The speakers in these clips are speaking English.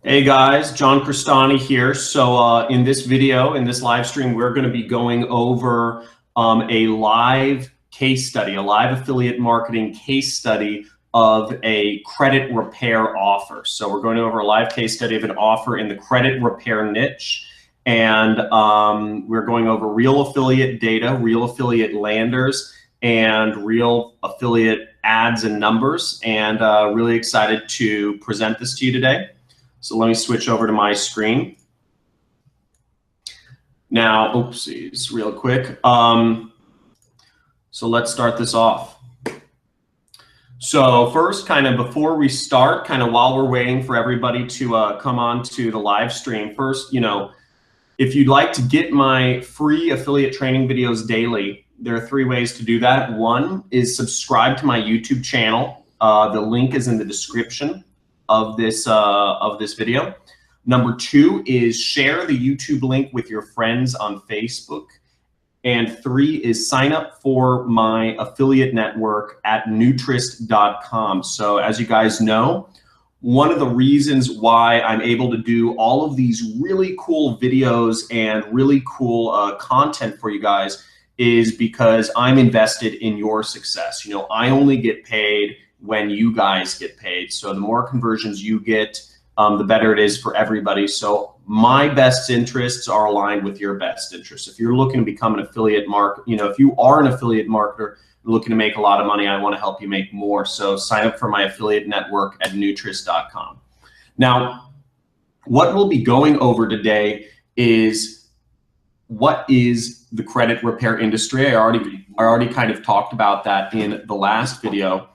Hey guys, John Crestani here. So in this video, in this live stream, we're going to be going over a live case study, a live affiliate marketing case study of a credit repair offer. So we're going over a live case study of an offer in the credit repair niche. And we're going over real affiliate data, real affiliate landers, and real affiliate ads and numbers. And really excited to present this to you today. So let me switch over to my screen. Now, oopsies, real quick. So let's start this off. So first, kind of before we start, kind of while we're waiting for everybody to come on to the live stream, first, if you'd like to get my free affiliate training videos daily, there are 3 ways to do that. One is subscribe to my YouTube channel. The link is in the description of this video. Number 2 is share the YouTube link with your friends on Facebook. And 3 is sign up for my affiliate network at nutrist.com. So as you guys know, one of the reasons why I'm able to do all of these really cool videos and really cool content for you guys is because I'm invested in your success. I only get paid when you guys get paid. So the more conversions you get, the better it is for everybody. So my best interests are aligned with your best interests. If you're looking to become an affiliate if you are an affiliate marketer looking to make a lot of money, I want to help you make more. So sign up for my affiliate network at nutrist.com. Now, what we'll be going over today is what is the credit repair industry. I already kind of talked about that in the last video.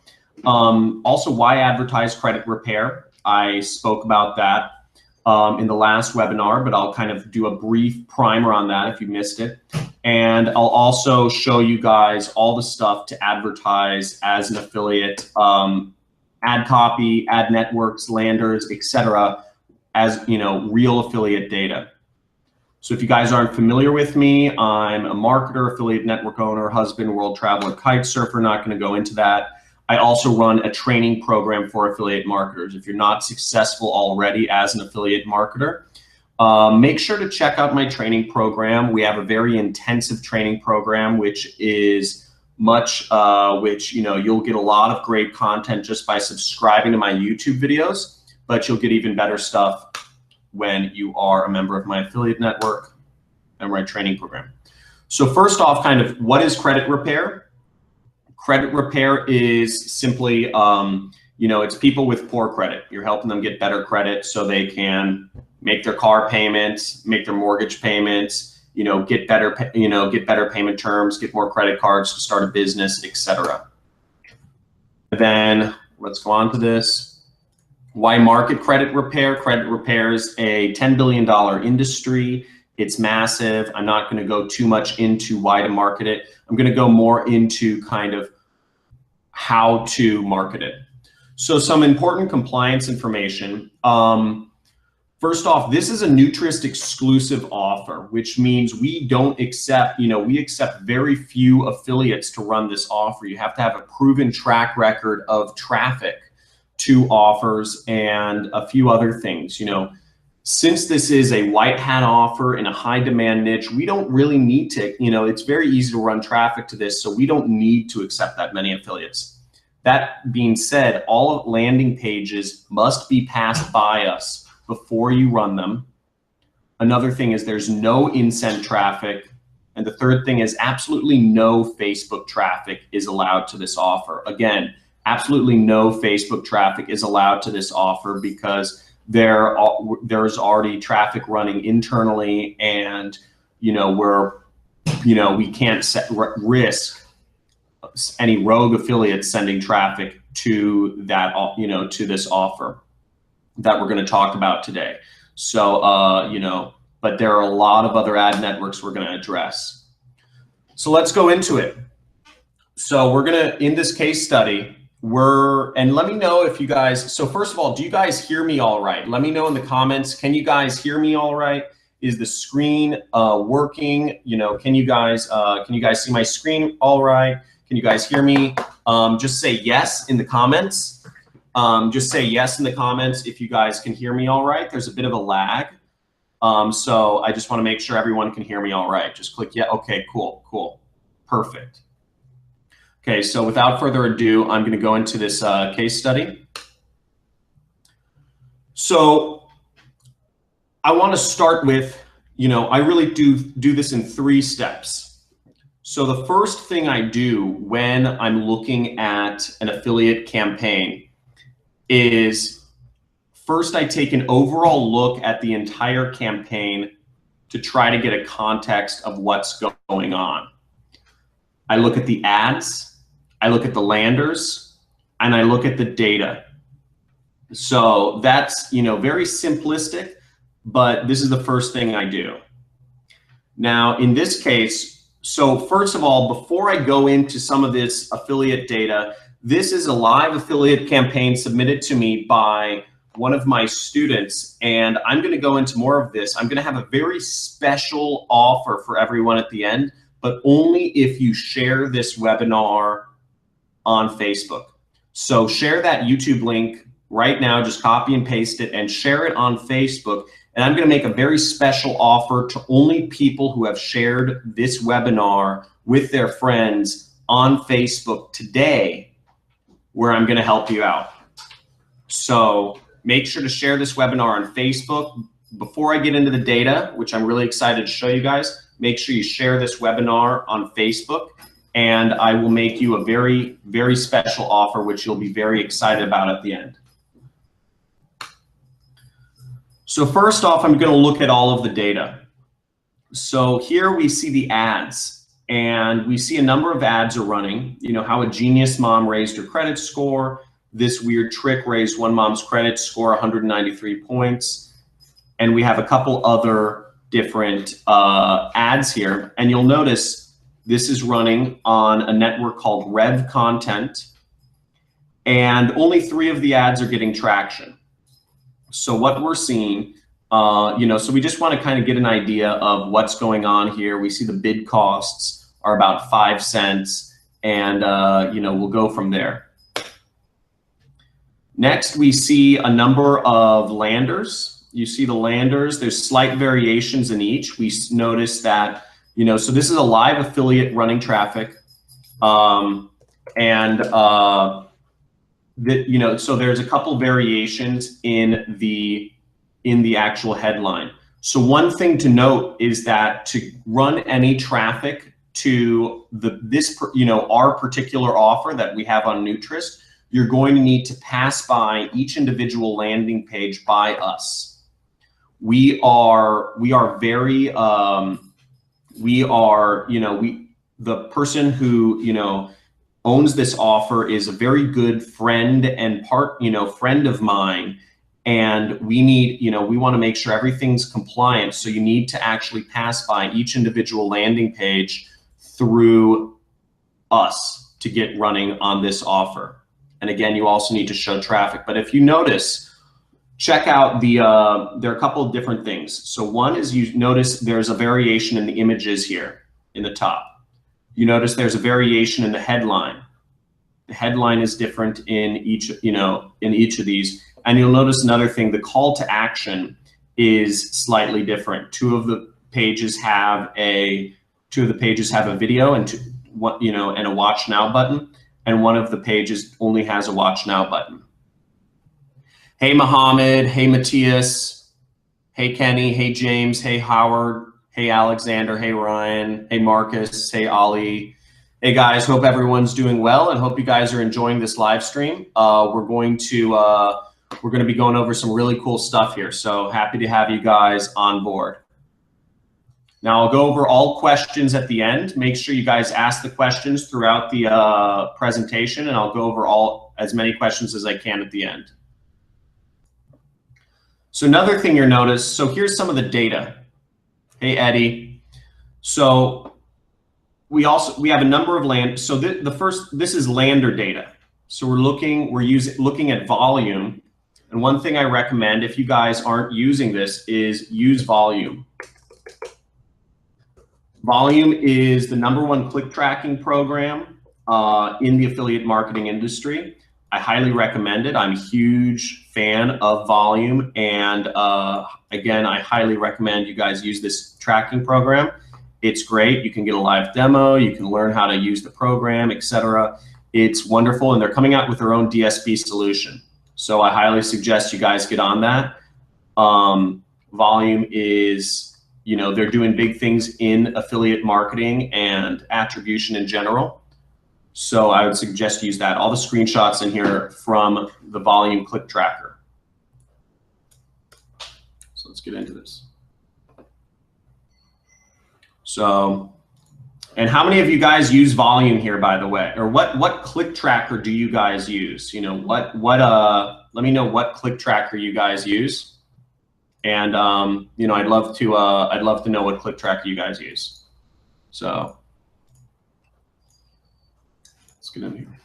Also, why advertise credit repair? I spoke about that in the last webinar, but I'll kind of do a brief primer on that if you missed it. And I'll also show you guys all the stuff to advertise as an affiliate, ad copy, ad networks, landers, etc., as real affiliate data. So if you guys aren't familiar with me, I'm a marketer, affiliate network owner, husband, world traveler, kite surfer. Not going to go into that. I also run a training program for affiliate marketers. If you're not successful already as an affiliate marketer, make sure to check out my training program. We have a very intensive training program, which is you'll get a lot of great content just by subscribing to my YouTube videos, but you'll get even better stuff when you are a member of my affiliate network and my training program. So first off, kind of what is credit repair? Credit repair is simply, it's people with poor credit. You're helping them get better credit so they can make their car payments, make their mortgage payments, get better payment terms, get more credit cards to start a business, etc. Then let's go on to this. Why market credit repair? Credit repair is a $10 billion industry. It's massive. I'm not going to go too much into why to market it. I'm going to go more into kind of how to market it. So some important compliance information. First off, this is a Nutrist exclusive offer, which means we don't accept, we accept very few affiliates to run this offer. You have to have a proven track record of traffic to offers and a few other things, Since this is a white hat offer in a high demand niche, we don't really need to, it's very easy to run traffic to this, so we don't need to accept that many affiliates. That being said, all landing pages must be passed by us before you run them. Another thing is there's no in-send traffic. And the third thing is absolutely no Facebook traffic is allowed to this offer. Again, absolutely no Facebook traffic is allowed to this offer because there's already traffic running internally, and we can't risk any rogue affiliates sending traffic to that to this offer that we're going to talk about today. So but there are a lot of other ad networks we're going to address. So let's go into it. So we're going to, in this case study, and let me know if you guys, so first of all, do you guys hear me all right? Let me know in the comments. Can you guys hear me all right? Is the screen working? Can you guys see my screen all right? Can you guys hear me? Just say yes in the comments. just say yes in the comments if you guys can hear me all right. There's a bit of a lag. So I just want to make sure everyone can hear me all right. Just click yeah. Okay, cool, cool. Perfect. Okay, so without further ado, I'm going to go into this case study. So I want to start with, I really do this in 3 steps. So the first thing I do when I'm looking at an affiliate campaign is first I take an overall look at the entire campaign to try to get a context of what's going on. I look at the ads, I look at the landers, and I look at the data. So that's, very simplistic, but this is the first thing I do. Now, in this case, so first of all, before I go into some of this affiliate data, this is a live affiliate campaign submitted to me by one of my students, and I'm going to go into more of this. I'm going to have a very special offer for everyone at the end, but only if you share this webinar on Facebook. So share that YouTube link right now, just copy and paste it and share it on Facebook. And I'm going to make a very special offer to only people who have shared this webinar with their friends on Facebook today, where I'm going to help you out. So make sure to share this webinar on Facebook. Before I get into the data, which I'm really excited to show you guys, make sure you share this webinar on Facebook, and I will make you a very, very special offer, which you'll be very excited about at the end. So first off, I'm going to look at all of the data. So here we see the ads, and we see a number of ads are running. How a genius mom raised her credit score. This weird trick raised one mom's credit score 193 points. And we have a couple other different ads here. And you'll notice this is running on a network called Rev Content. And only 3 of the ads are getting traction. So what we're seeing, so we just want to kind of get an idea of what's going on here. We see the bid costs are about 5 cents, and we'll go from there. Next, we see a number of landers. You see the landers, there's slight variations in each. We notice that, so this is a live affiliate running traffic. So there's a couple variations in the actual headline. So one thing to note is that to run any traffic to our particular offer that we have on Nutrist, you're going to need to pass by each individual landing page by us. The person who, owns this offer is a very good friend and friend of mine. And we want to make sure everything's compliant. So you need to actually pass by each individual landing page through us to get running on this offer. And again, you also need to show traffic. But if you notice, check out there are a couple of different things. So one is you notice there's a variation in the images here in the top. You notice there's a variation in the headline. The headline is different in each of these. And you'll notice another thing, the call to action is slightly different. 2 of the pages have a video and and a watch now button, and one of the pages only has a watch now button. Hey Mohammed, hey Matthias, hey Kenny, hey James, hey Howard, hey Alexander, hey Ryan, hey Marcus, hey Ali. Hey guys, hope everyone's doing well and hope you guys are enjoying this live stream. We're going to be going over some really cool stuff here. So happy to have you guys on board. Now I'll go over all questions at the end. Make sure you guys ask the questions throughout the presentation, and I'll go over as many questions as I can at the end. So another thing you'll notice, so here's some of the data. Hey Eddie. So we have a number of land. So this is lander data. So we're looking at volume. And one thing I recommend if you guys aren't using this is use volume. Volume is the #1 click tracking program in the affiliate marketing industry. I highly recommend it. I'm a huge fan of volume. And again, I highly recommend you guys use this tracking program. It's great. You can get a live demo. You can learn how to use the program, etc. It's wonderful. And they're coming out with their own DSP solution. So I highly suggest you guys get on that. Volume is, you know, they're doing big things in affiliate marketing and attribution in general. So I would suggest use that. All the screenshots in here from the volume click tracker. So let's get into this. So, and how many of you guys use volume here, by the way? Or what click tracker do you guys use? You know, let me know what click tracker you guys use. And you know, I'd love to know what click tracker you guys use. So let's get in here.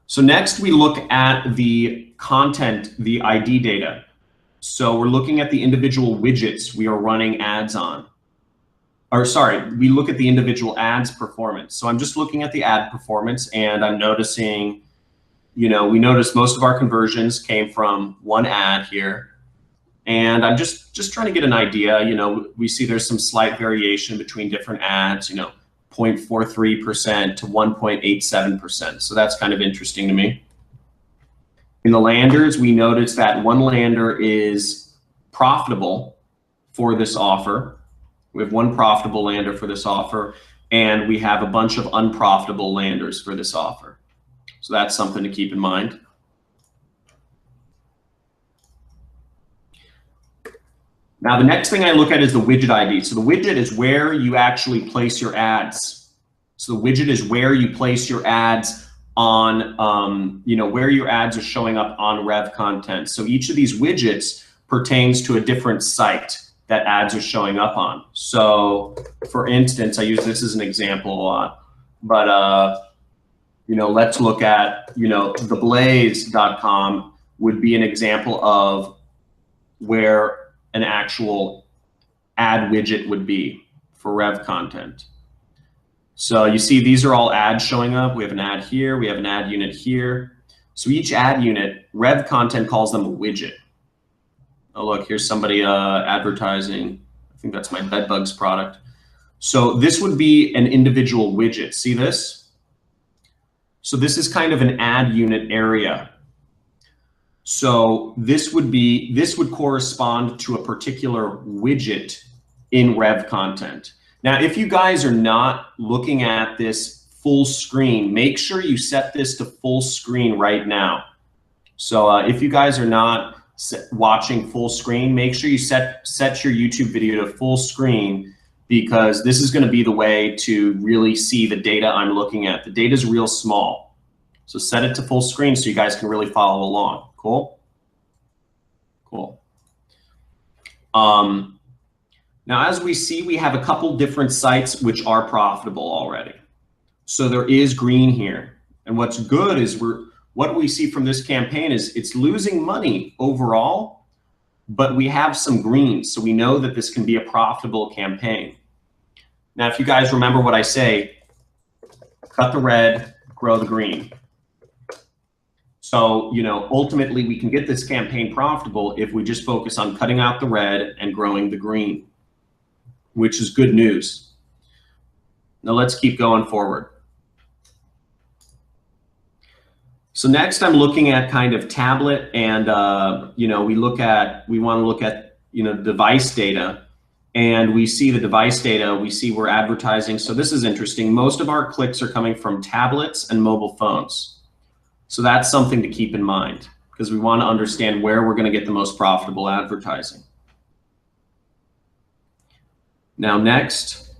So next we look at the content, the ID data. So we're looking at the individual widgets we are running ads on. Or sorry, we look at the individual ads performance. So I'm just looking at the ad performance, and I'm noticing, you know, we noticed most of our conversions came from one ad here. And I'm just trying to get an idea. You know, we see there's some slight variation between different ads, you know, 0.43% to 1.87%. So that's kind of interesting to me. In the landers, we noticed that one lander is profitable for this offer. We have one profitable lander for this offer, and we have a bunch of unprofitable landers for this offer. So that's something to keep in mind. Now, the next thing I look at is the widget ID. So the widget is where you actually place your ads. So the widget is where you place your ads on, you know, where your ads are showing up on Rev content. So each of these widgets pertains to a different site that ads are showing up on. So for instance, I use this as an example a lot, but you know, let's look at, you know, theblaze.com would be an example of where an actual ad widget would be for Rev content. So you see these are all ads showing up. We have an ad here, we have an ad unit here. So each ad unit, Rev content calls them a widget. Oh look, here's somebody advertising, I think that's my bedbugs product. So this would be an individual widget. See this? So this is kind of an ad unit area. So this would correspond to a particular widget in Rev content. Now, if you guys are not looking at this full screen, make sure you set this to full screen right now. So if you guys are not watching full screen, make sure you set your YouTube video to full screen, because this is going to be the way to really see the data I'm looking at. The data is real small. So set it to full screen so you guys can really follow along. Cool? Cool. Now, as we see, we have a couple different sites which are profitable already. So there is green here. And what's good is what we see from this campaign is it's losing money overall, but we have some green. So we know that this can be a profitable campaign. Now, if you guys remember what I say, cut the red, grow the green. So, you know, ultimately we can get this campaign profitable if we just focus on cutting out the red and growing the green, which is good news. Now let's keep going forward. So next I'm looking at kind of tablet and, you know, we want to look at, you know, device data, and we see the device data, we see we're advertising. So this is interesting. Most of our clicks are coming from tablets and mobile phones. So that's something to keep in mind, because we want to understand where we're going to get the most profitable advertising. Now next,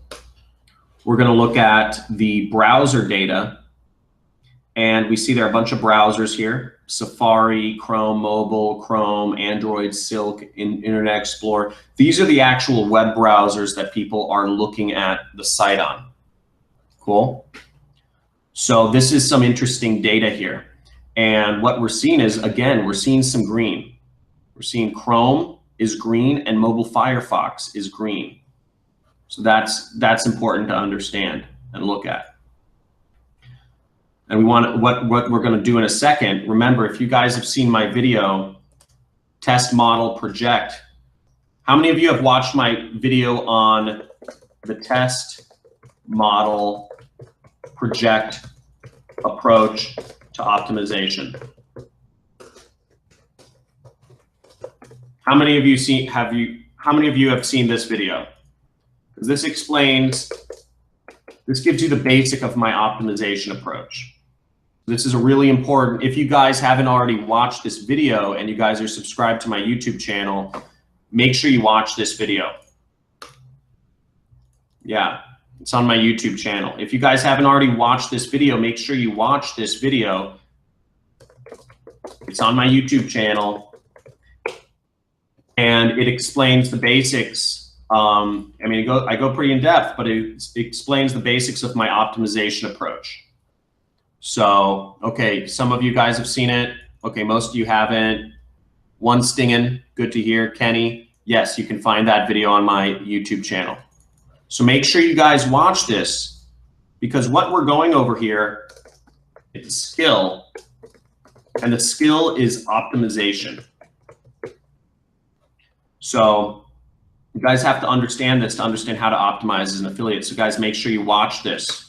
we're going to look at the browser data, and we see there are a bunch of browsers here: Safari, Chrome Mobile, Chrome, Android, Silk, Internet Explorer. These are the actual web browsers that people are looking at the site on. Cool. So this is some interesting data here. And what we're seeing is, again, we're seeing some green. We're seeing Chrome is green and mobile Firefox is green. So that's important to understand and look at. And we want what we're going to do in a second. Remember, if you guys have seen my video, test, model, project. How many of you have watched my video on the test, model, project approach to optimization? How many of you how many of you have seen this video? Because this gives you the basic of my optimization approach. This is a really important, if you guys haven't already watched this video and you guys are subscribed to my YouTube channel, make sure you watch this video. Yeah, it's on my YouTube channel. If you guys haven't already watched this video, make sure you watch this video. It's on my YouTube channel. And it explains the basics. I mean, I go pretty in depth, but it explains the basics of my optimization approach. So, okay, some of you guys have seen it. Okay, most of you haven't. One stinging, good to hear. Kenny, yes, you can find that video on my YouTube channel. So make sure you guys watch this, because what we're going over here is a skill, and the skill is optimization. So you guys have to understand this to understand how to optimize as an affiliate. So guys, make sure you watch this.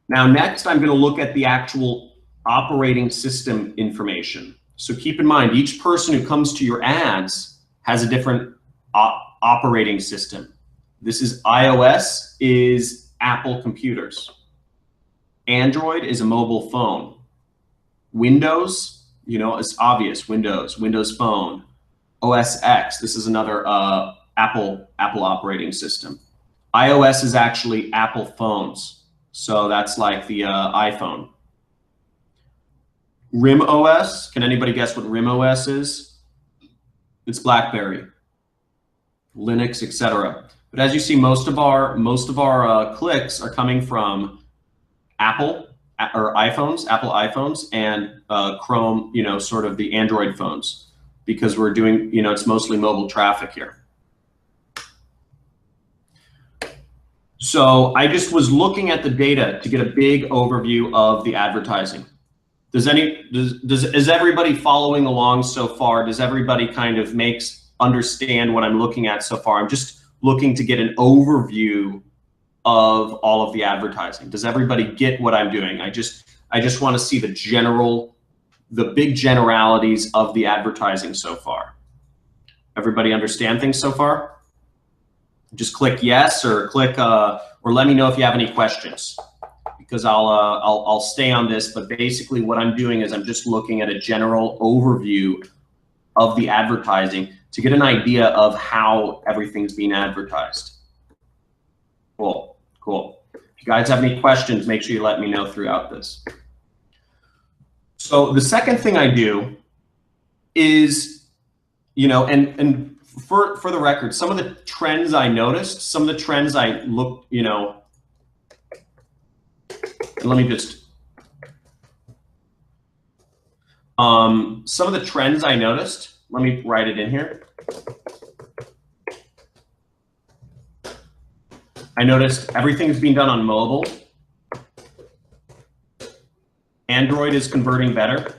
Now, next, I'm going to look at the actual operating system information. So keep in mind, each person who comes to your ads has a different operating system. This is iOS is Apple computers. Android is a mobile phone. Windows, you know, it's obvious, Windows Phone. OS X, this is another Apple operating system. iOS is actually Apple phones. So that's like the iPhone. RIM OS, can anybody guess what RIM OS is? It's BlackBerry, Linux, etc. But as you see, most of our clicks are coming from Apple or iPhones, Apple iPhones, and Chrome, you know, sort of the Android phones, because we're doing, you know, it's mostly mobile traffic here. So I just was looking at the data to get a big overview of the advertising. Is everybody following along so far? Does everybody kind of understand what I'm looking at so far? I'm just looking to get an overview of all of the advertising. Does everybody get what I'm doing? I just want to see the big generalities of the advertising so far. Everybody understand things so far? Just click yes, or click or let me know if you have any questions, because I'll stay on this. But basically, what I'm doing is I'm just looking at a general overview of the advertising to get an idea of how everything's being advertised. Cool, cool. If you guys have any questions, make sure you let me know throughout this. So the second thing I do is, you know, and for the record, some of the trends I noticed, some of the trends I looked, you know, and let me just, some of the trends I noticed, let me write it in here. I noticed everything's being done on mobile. Android is converting better.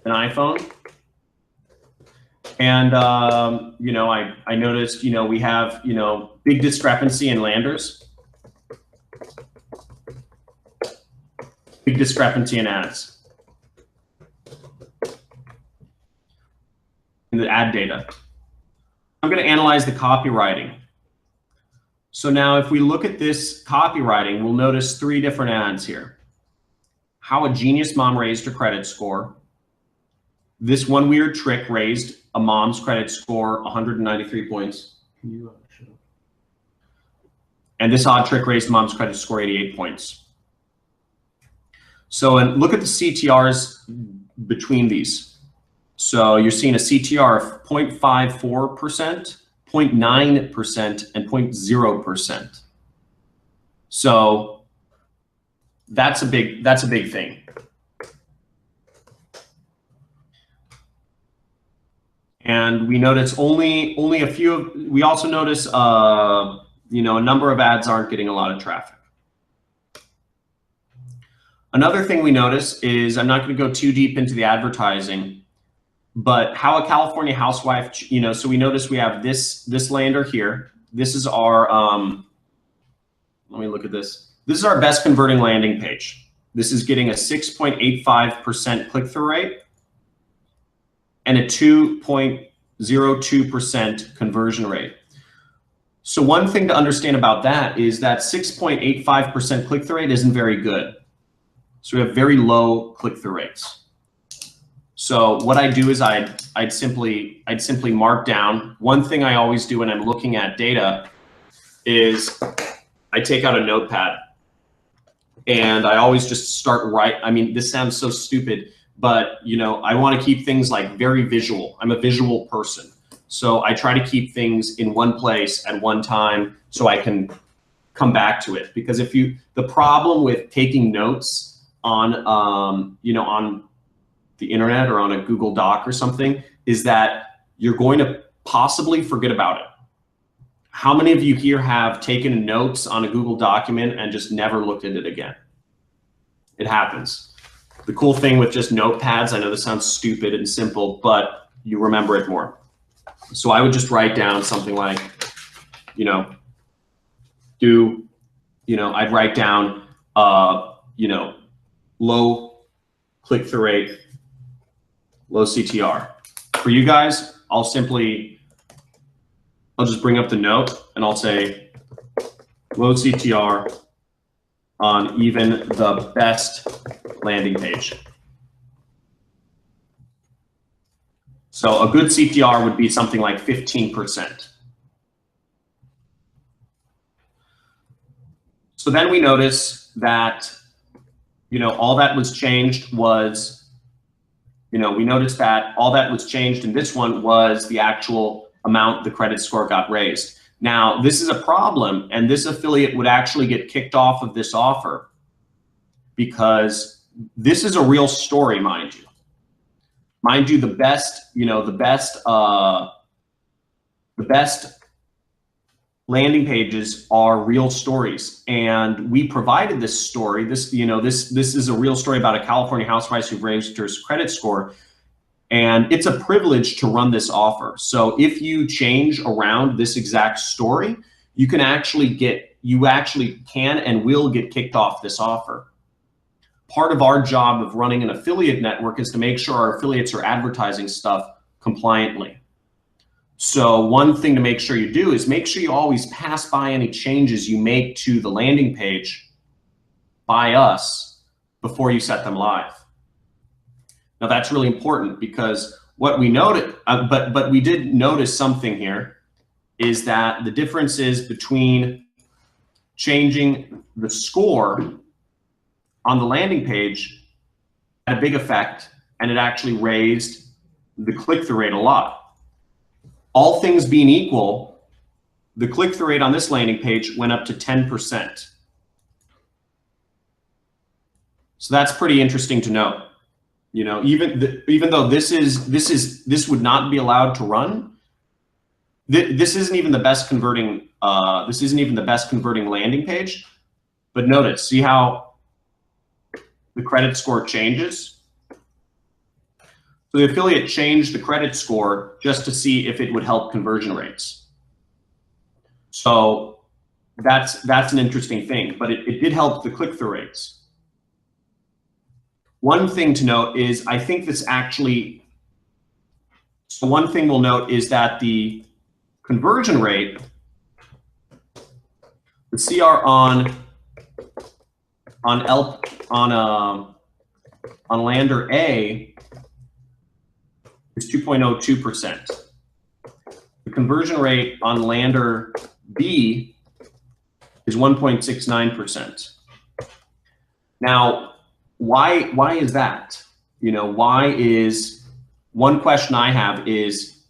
An iPhone. And, you know, I noticed, you know, we have, you know, big discrepancy in landers. Big discrepancy in ads. In the ad data. I'm going to analyze the copywriting. So now if we look at this copywriting, we'll notice 3 different ads here. How a genius mom raised her credit score. This one weird trick raised a mom's credit score 193 points. And this odd trick raised mom's credit score 88 points. So, and look at the CTRs between these. So you're seeing a CTR of 0.54%, 0.9%, and 0.0%. So that's a big thing. And we notice only a few. We also notice, you know, a number of ads aren't getting a lot of traffic. Another thing we notice is, I'm not going to go too deep into the advertising, but how a California housewife, you know, so we notice we have this lander here. This is our, let me look at this. This is our best converting landing page. This is getting a 6.85% click-through rate and a 2.02% conversion rate. So one thing to understand about that is that 6.85% click-through rate isn't very good. So we have very low click-through rates. So what I do is I'd simply mark down. One thing I always do when I'm looking at data is I take out a notepad and I always just start right. I mean, this sounds so stupid, but you know, I want to keep things like very visual. I'm a visual person. So I try to keep things in one place at one time so I can come back to it. Because if you, the problem with taking notes on, you know, on the internet or on a Google Doc or something is that you're going to possibly forget about it. How many of you here have taken notes on a Google document and just never looked at it again? It happens. The cool thing with just notepads, I know this sounds stupid and simple, but you remember it more. So I would just write down something like, you know, I'd write down, you know, low click-through rate, low CTR. For you guys, I'll just bring up the note and I'll say low CTR on even the best landing page. So a good CTR would be something like 15%. So then we notice that, you know, all that was changed was, you know, we noticed that all that was changed in this one was the actual amount the credit score got raised. Now, this is a problem, and this affiliate would actually get kicked off of this offer because this is a real story, mind you. Mind you, the best, you know, the best landing pages are real stories, and we provided this story. This, you know, this is a real story about a California housewife who raised her credit score, and it's a privilege to run this offer. So if you change around this exact story, you can actually can and will get kicked off this offer. Part of our job of running an affiliate network is to make sure our affiliates are advertising stuff compliantly. So one thing to make sure you do is make sure you always pass by any changes you make to the landing page by us before you set them live. Now that's really important because what we noted, but we did notice something here, is that the differences between changing the score on the landing page had a big effect, and it actually raised the click-through rate a lot. All things being equal, the click-through rate on this landing page went up to 10%. So that's pretty interesting to note. You know, even though this would not be allowed to run, this isn't even the best converting. This isn't even the best converting landing page. But notice, see how the credit score changes. So the affiliate changed the credit score just to see if it would help conversion rates. So that's an interesting thing, but it did help the click-through rates. One thing to note is, I think this actually, so one thing we'll note is that the conversion rate, the CR on lander A is 2.02%. The conversion rate on lander B is 1.69%. Now, why is that? You know, why is, one question I have is,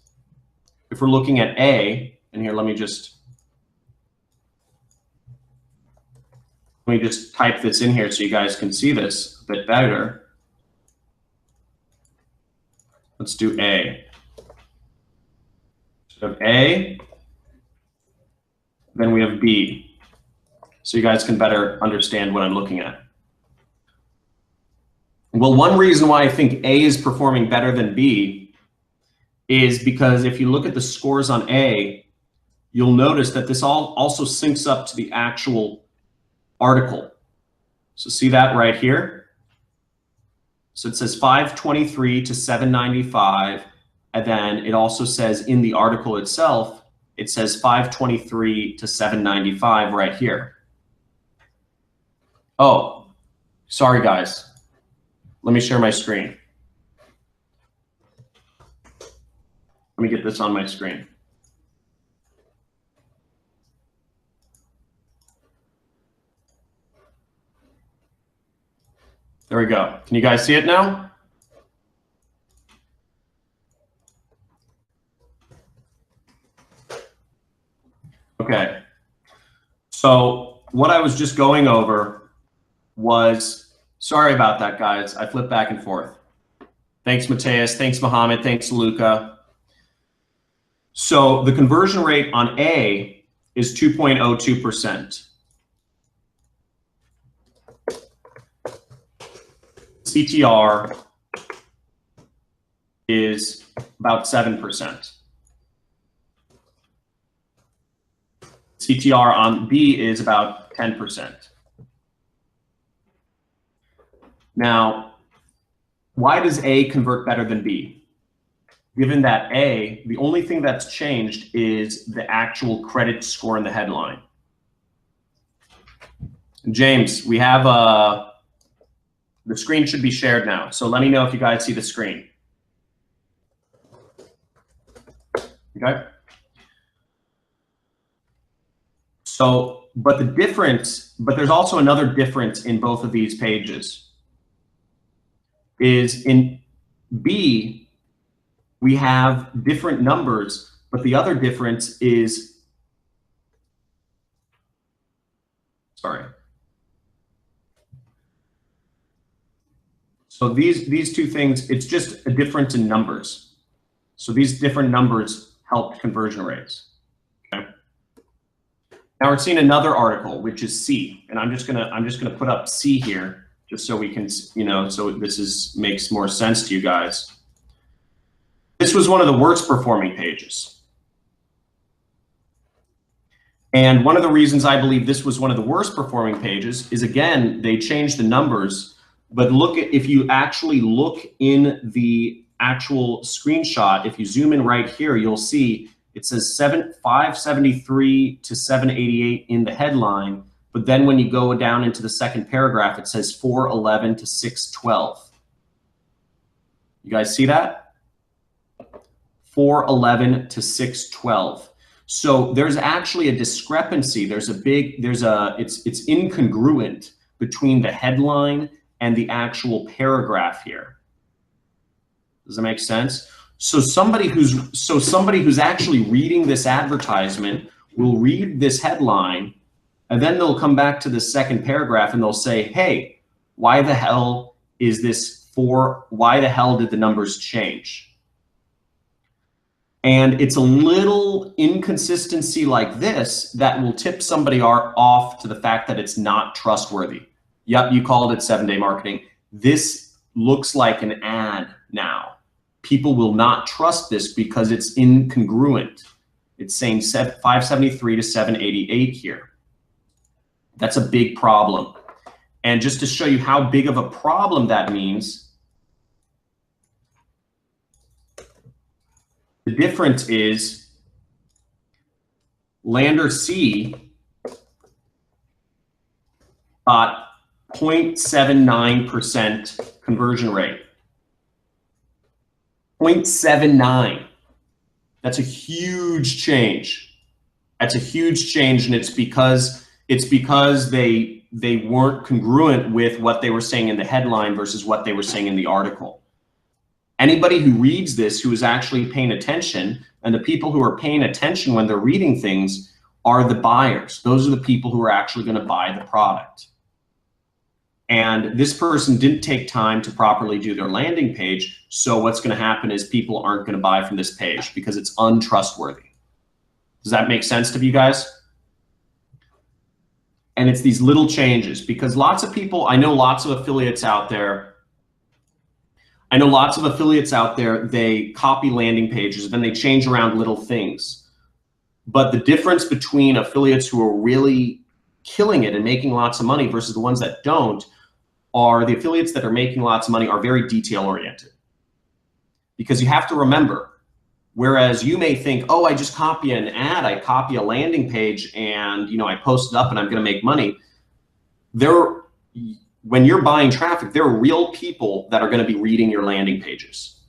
if we're looking at A, and here let me just type this in here so you guys can see this a bit better. Let's do A. We have A, then we have B. So you guys can better understand what I'm looking at. Well, one reason why I think A is performing better than B is because if you look at the scores on A, you'll notice that this also syncs up to the actual article. So see that right here? So it says 523 to 795, and then it also says in the article itself, it says 523 to 795 right here. Oh, sorry guys. Let me share my screen. Let me get this on my screen. There we go. Can you guys see it now? Okay. So what I was just going over was, sorry about that, guys. I flipped back and forth. Thanks, Mateus. Thanks, Mohammed. Thanks, Luca. So the conversion rate on A is 2.02%. CTR is about 7%. CTR on B is about 10%. Now, why does A convert better than B? Given that A, the only thing that's changed is the actual credit score in the headline. James, we have the screen should be shared now. So let me know if you guys see the screen. Okay. So, but there's also another difference in both of these pages. Is in B, we have different numbers, but the other difference is, sorry. So these two things, it's just a difference in numbers. So these different numbers help conversion rates. Okay. Now we're seeing another article, which is C, and I'm just gonna put up C here, just so we can, so this makes more sense to you guys. This was one of the worst performing pages. And one of the reasons I believe this was one of the worst performing pages is, again, they changed the numbers, but if you actually look in the actual screenshot, if you zoom in right here, you'll see it says 573 to 788 in the headline. But then when you go down into the second paragraph, it says 411 to 612. You guys see that? 411 to 612. So there's actually a discrepancy. It's incongruent between the headline and the actual paragraph here. Does that make sense? So somebody who's actually reading this advertisement will read this headline, and then they'll come back to the second paragraph and they'll say, hey, why the hell is this why the hell did the numbers change? And it's a little inconsistency like this that will tip somebody off to the fact that it's not trustworthy. Yep, you called it 7-day marketing. This looks like an ad now. People will not trust this because it's incongruent. It's saying 573 to 788 here. That's a big problem. And just to show you how big of a problem that means, the difference is Lander C got 0.79% conversion rate. 0.79. That's a huge change. That's a huge change, and it's because they weren't congruent with what they were saying in the headline versus what they were saying in the article. Anybody who reads this who is actually paying attention, and the people who are paying attention when they're reading things are the buyers. Those are the people who are actually going to buy the product. And this person didn't take time to properly do their landing page. So what's going to happen is people aren't going to buy from this page because it's untrustworthy. Does that make sense to you guys? And it's these little changes, because lots of people, I know lots of affiliates out there, they copy landing pages, then they change around little things. But the difference between affiliates who are really killing it and making lots of money versus the ones that don't are the affiliates that are making lots of money are very detail oriented. Because you have to remember, whereas you may think, oh, I just copy an ad, I copy a landing page, and I post it up and I'm going to make money. When you're buying traffic, there are real people that are going to be reading your landing pages.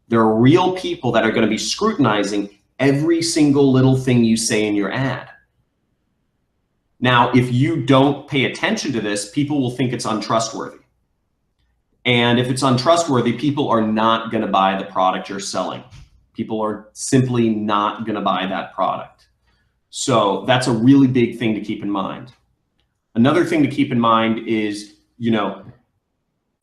There are real people that are going to be scrutinizing every single little thing you say in your ad. Now, if you don't pay attention to this, people will think it's untrustworthy. And if it's untrustworthy, people are not going to buy the product you're selling. People are simply not going to buy that product. So that's a really big thing to keep in mind. Another thing to keep in mind is,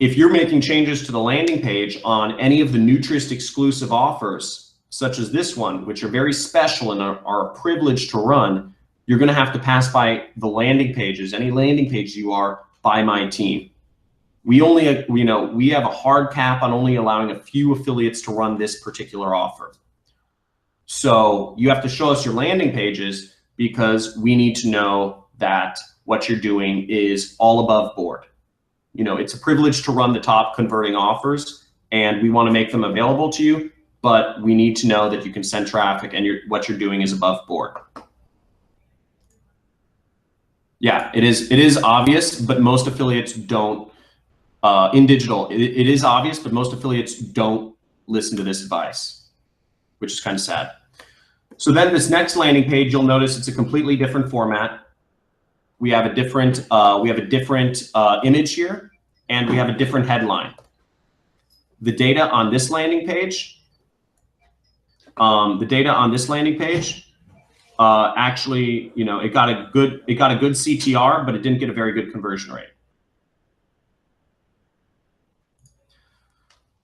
if you're making changes to the landing page on any of the Nutrist exclusive offers, such as this one, which are very special and are a privilege to run, you're going to have to pass by the landing pages, any landing page you are, by my team. We only, we have a hard cap on only allowing a few affiliates to run this particular offer. So you have to show us your landing pages, because we need to know that what you're doing is all above board. It's a privilege to run the top converting offers, and we want to make them available to you, but we need to know that you can send traffic and what you're doing is above board. Yeah, it is obvious, but most affiliates don't. In digital, it is obvious, but most affiliates don't listen to this advice, which is kind of sad. So then this next landing page, you'll notice it's a completely different format. We have a different image here, and we have a different headline. The data on this landing page, actually, it got a good CTR, but it didn't get a very good conversion rate.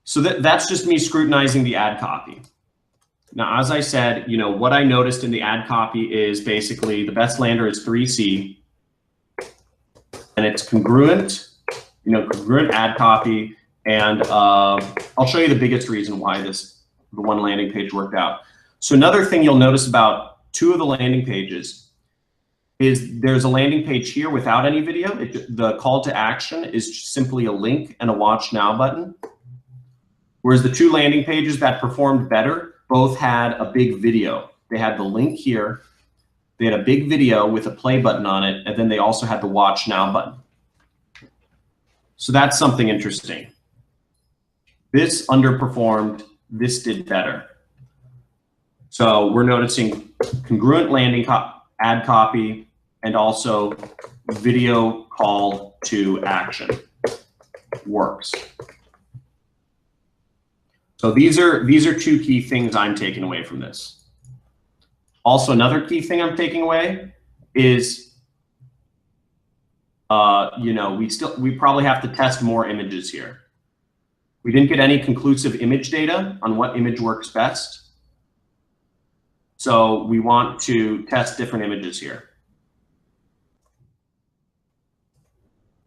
So that's just me scrutinizing the ad copy. Now, as I said, what I noticed in the ad copy is basically the best lander is 3C, and it's congruent, congruent ad copy. And I'll show you the biggest reason why the one landing page worked out. So another thing you'll notice about two of the landing pages is there's a landing page here without any video. The call to action is simply a link and a watch now button. Whereas the two landing pages that performed better both had a big video. They had the link here, they had a big video with a play button on it, and then they also had the watch now button. So that's something interesting. This underperformed, this did better. So we're noticing congruent landing ad copy and also video call to action works. So these are two key things I'm taking away from this. Also, another key thing I'm taking away is, we probably have to test more images here. We didn't get any conclusive image data on what image works best. So we want to test different images here.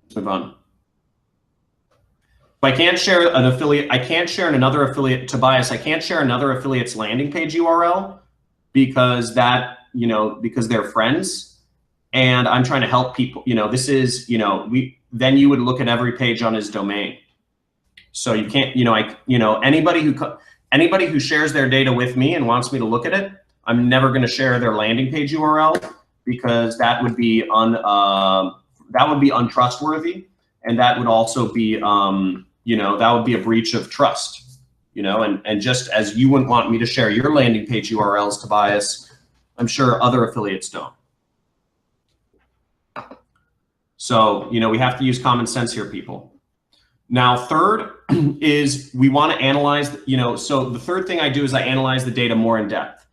Let's move on. I can't share an affiliate. I can't share another affiliate, Tobias. I can't share another affiliate's landing page URL because because they're friends, and I'm trying to help people. This is, then you would look at every page on his domain. So you can't, anybody who shares their data with me and wants me to look at it, I'm never going to share their landing page URL because that would be untrustworthy, and that would also be that would be a breach of trust, and just as you wouldn't want me to share your landing page URLs, Tobias, I'm sure other affiliates don't. So, we have to use common sense here, people. Now, third is we want to analyze, so the third thing I do is I analyze the data more in depth.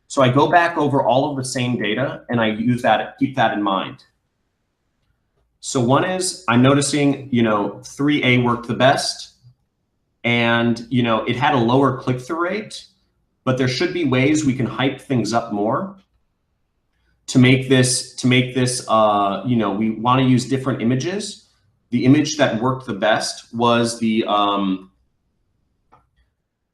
So I go back over all of the same data and I use that, keep that in mind. So one is I'm noticing, 3A worked the best, and, it had a lower click-through rate, but there should be ways we can hype things up more. to make this, you know, we want to use different images. The image that worked the best was the,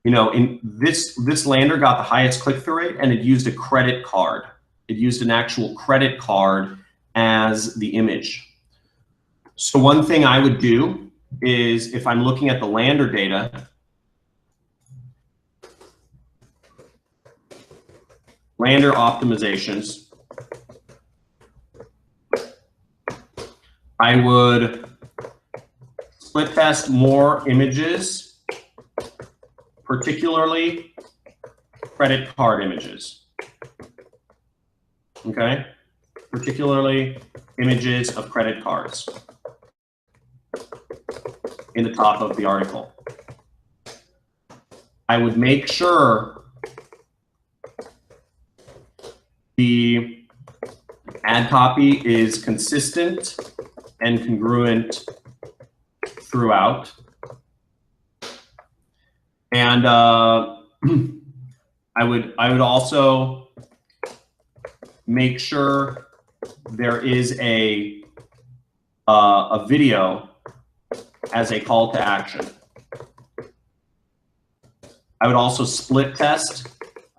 you know, in this lander got the highest click-through rate, and it used a credit card. It used an actual credit card as the image. So one thing I would do is, if I'm looking at the lander data, lander optimizations, I would split test more images, particularly credit card images. Okay, particularly images of credit cards in the top of the article. I would make sure the ad copy is consistent and congruent throughout. And I would also make sure there is a video as a call to action. I would also split test.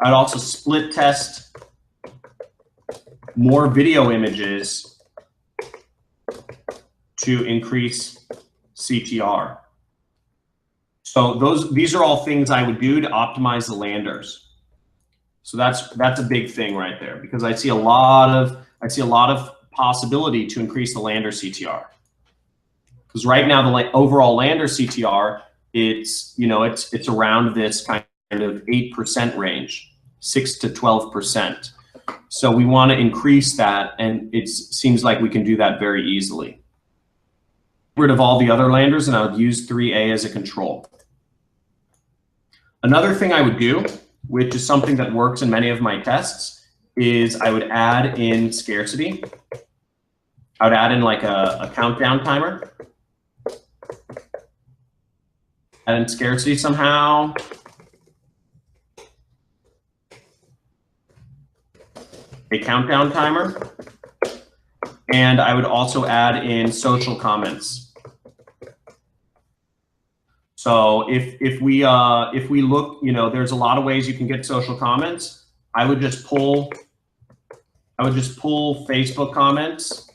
I would also split test more video images to increase CTR. So these are all things I would do to optimize the landers. So that's a big thing right there, because I see a lot of possibility to increase the lander CTR. Because right now the overall lander CTR, it's, you know, it's around this kind of 8% range, 6 to 12%. So we want to increase that, and it seems like we can do that very easily. Get rid of all the other landers, and I would use 3A as a control. Another thing I would do, which is something that works in many of my tests, is I would add in scarcity. I would add in like a countdown timer. Add in scarcity somehow. A countdown timer. And I would also add in social comments. So if we look, you know, there's a lot of ways you can get social comments. I would just pull Facebook comments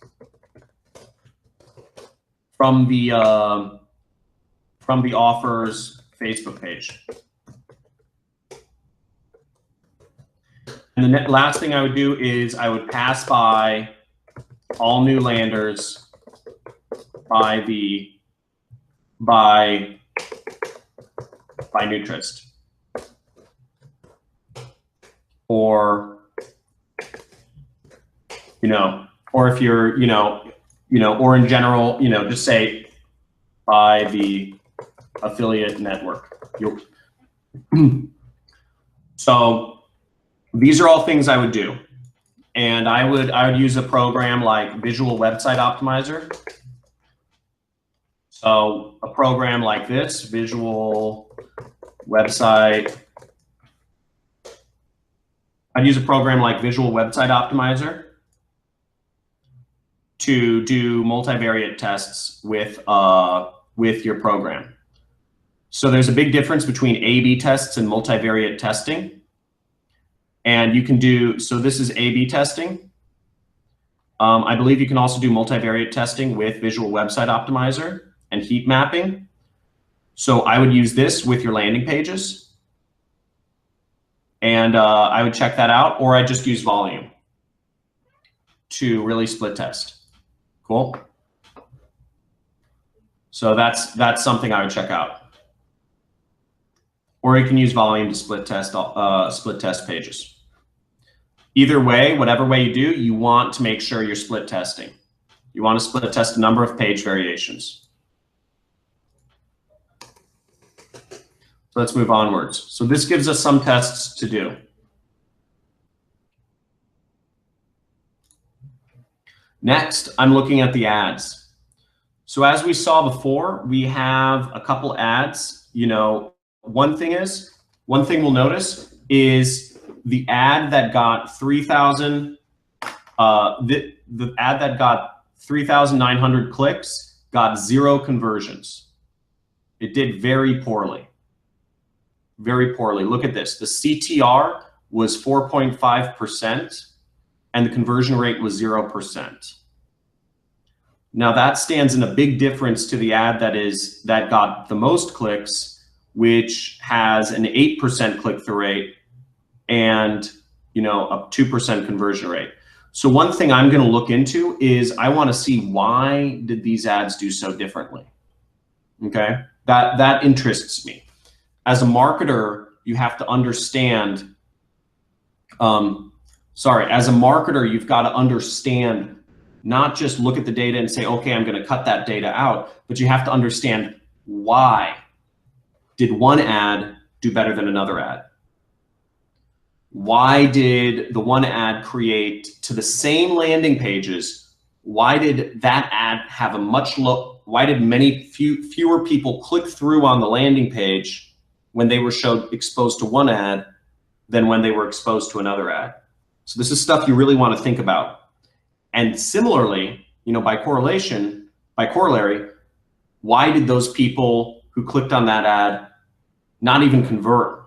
from the offers Facebook page. And the last thing I would do is I would pass by all new landers by Nutrist, or, you know, or if you're, you know, or in general, you know, just say by the affiliate network. So these are all things I would do. And I would use a program like Visual Website Optimizer. So a program like this, Visual Website. I'd use a program like Visual Website Optimizer to do multivariate tests with your program. So there's a big difference between A/B tests and multivariate testing. And you can do, so this is A/B testing. I believe you can also do multivariate testing with Visual Website Optimizer and heat mapping. So I would use this with your landing pages. And I would check that out, or I just use volume to really split test. Cool. So that's something I would check out. Or you can use volume to split test pages. Either way, whatever way you do, you want to make sure you're split testing. You want to split test a number of page variations. So let's move onwards. So this gives us some tests to do. Next, I'm looking at the ads. So as we saw before, we have a couple ads. You know, one thing we'll notice is the ad that got 3,000 the ad that got 3,900 clicks got 0 conversions. It did very poorly. Very poorly. Look at this. The CTR was 4.5% and the conversion rate was 0%. Now that stands in a big difference to the ad that got the most clicks, which has an 8% click-through rate and a 2% conversion rate. So one thing I'm going to look into is I want to see why did these ads do so differently. Okay, that interests me. As a marketer, you have to understand. As a marketer, you've got to understand, not just look at the data and say, okay, I'm going to cut that data out, but you have to understand why did one ad do better than another ad? Why did the one ad create to the same landing pages? Why did that ad have a much low? Why did fewer people click through on the landing page when they were exposed to one ad than when they were exposed to another ad? So this is stuff you really want to think about. And similarly, by corollary, why did those people who clicked on that ad not even convert?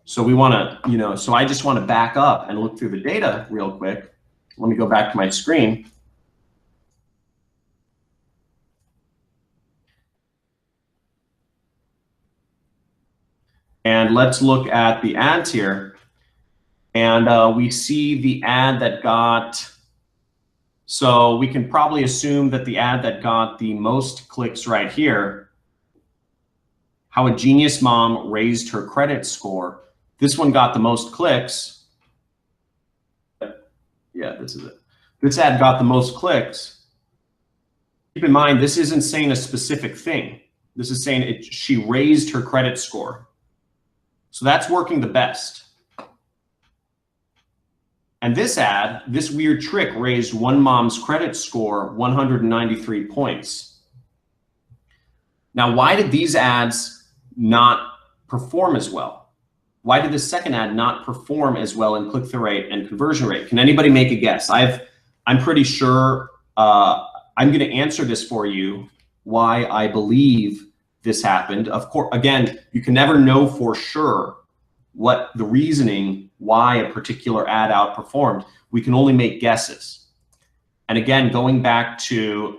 So we want to, so I just want to back up and look through the data real quick. Let me go back to my screen. And let's look at the ads here. And we see the ad that got, so we can probably assume that the ad that got the most clicks right here, how a genius mom raised her credit score. This one got the most clicks. Yeah, this is it. This ad got the most clicks. Keep in mind, this isn't saying a specific thing. This is saying she raised her credit score. So that's working the best. And this ad, this weird trick, raised one mom's credit score 193 points. Now, why did these ads not perform as well? Why did the second ad not perform as well in click-through rate and conversion rate? Can anybody make a guess? I'm pretty sure I'm going to answer this for you, why I believe this happened. Of course, again, you can never know for sure what the reasoning why a particular ad outperformed. We can only make guesses. And again, going back to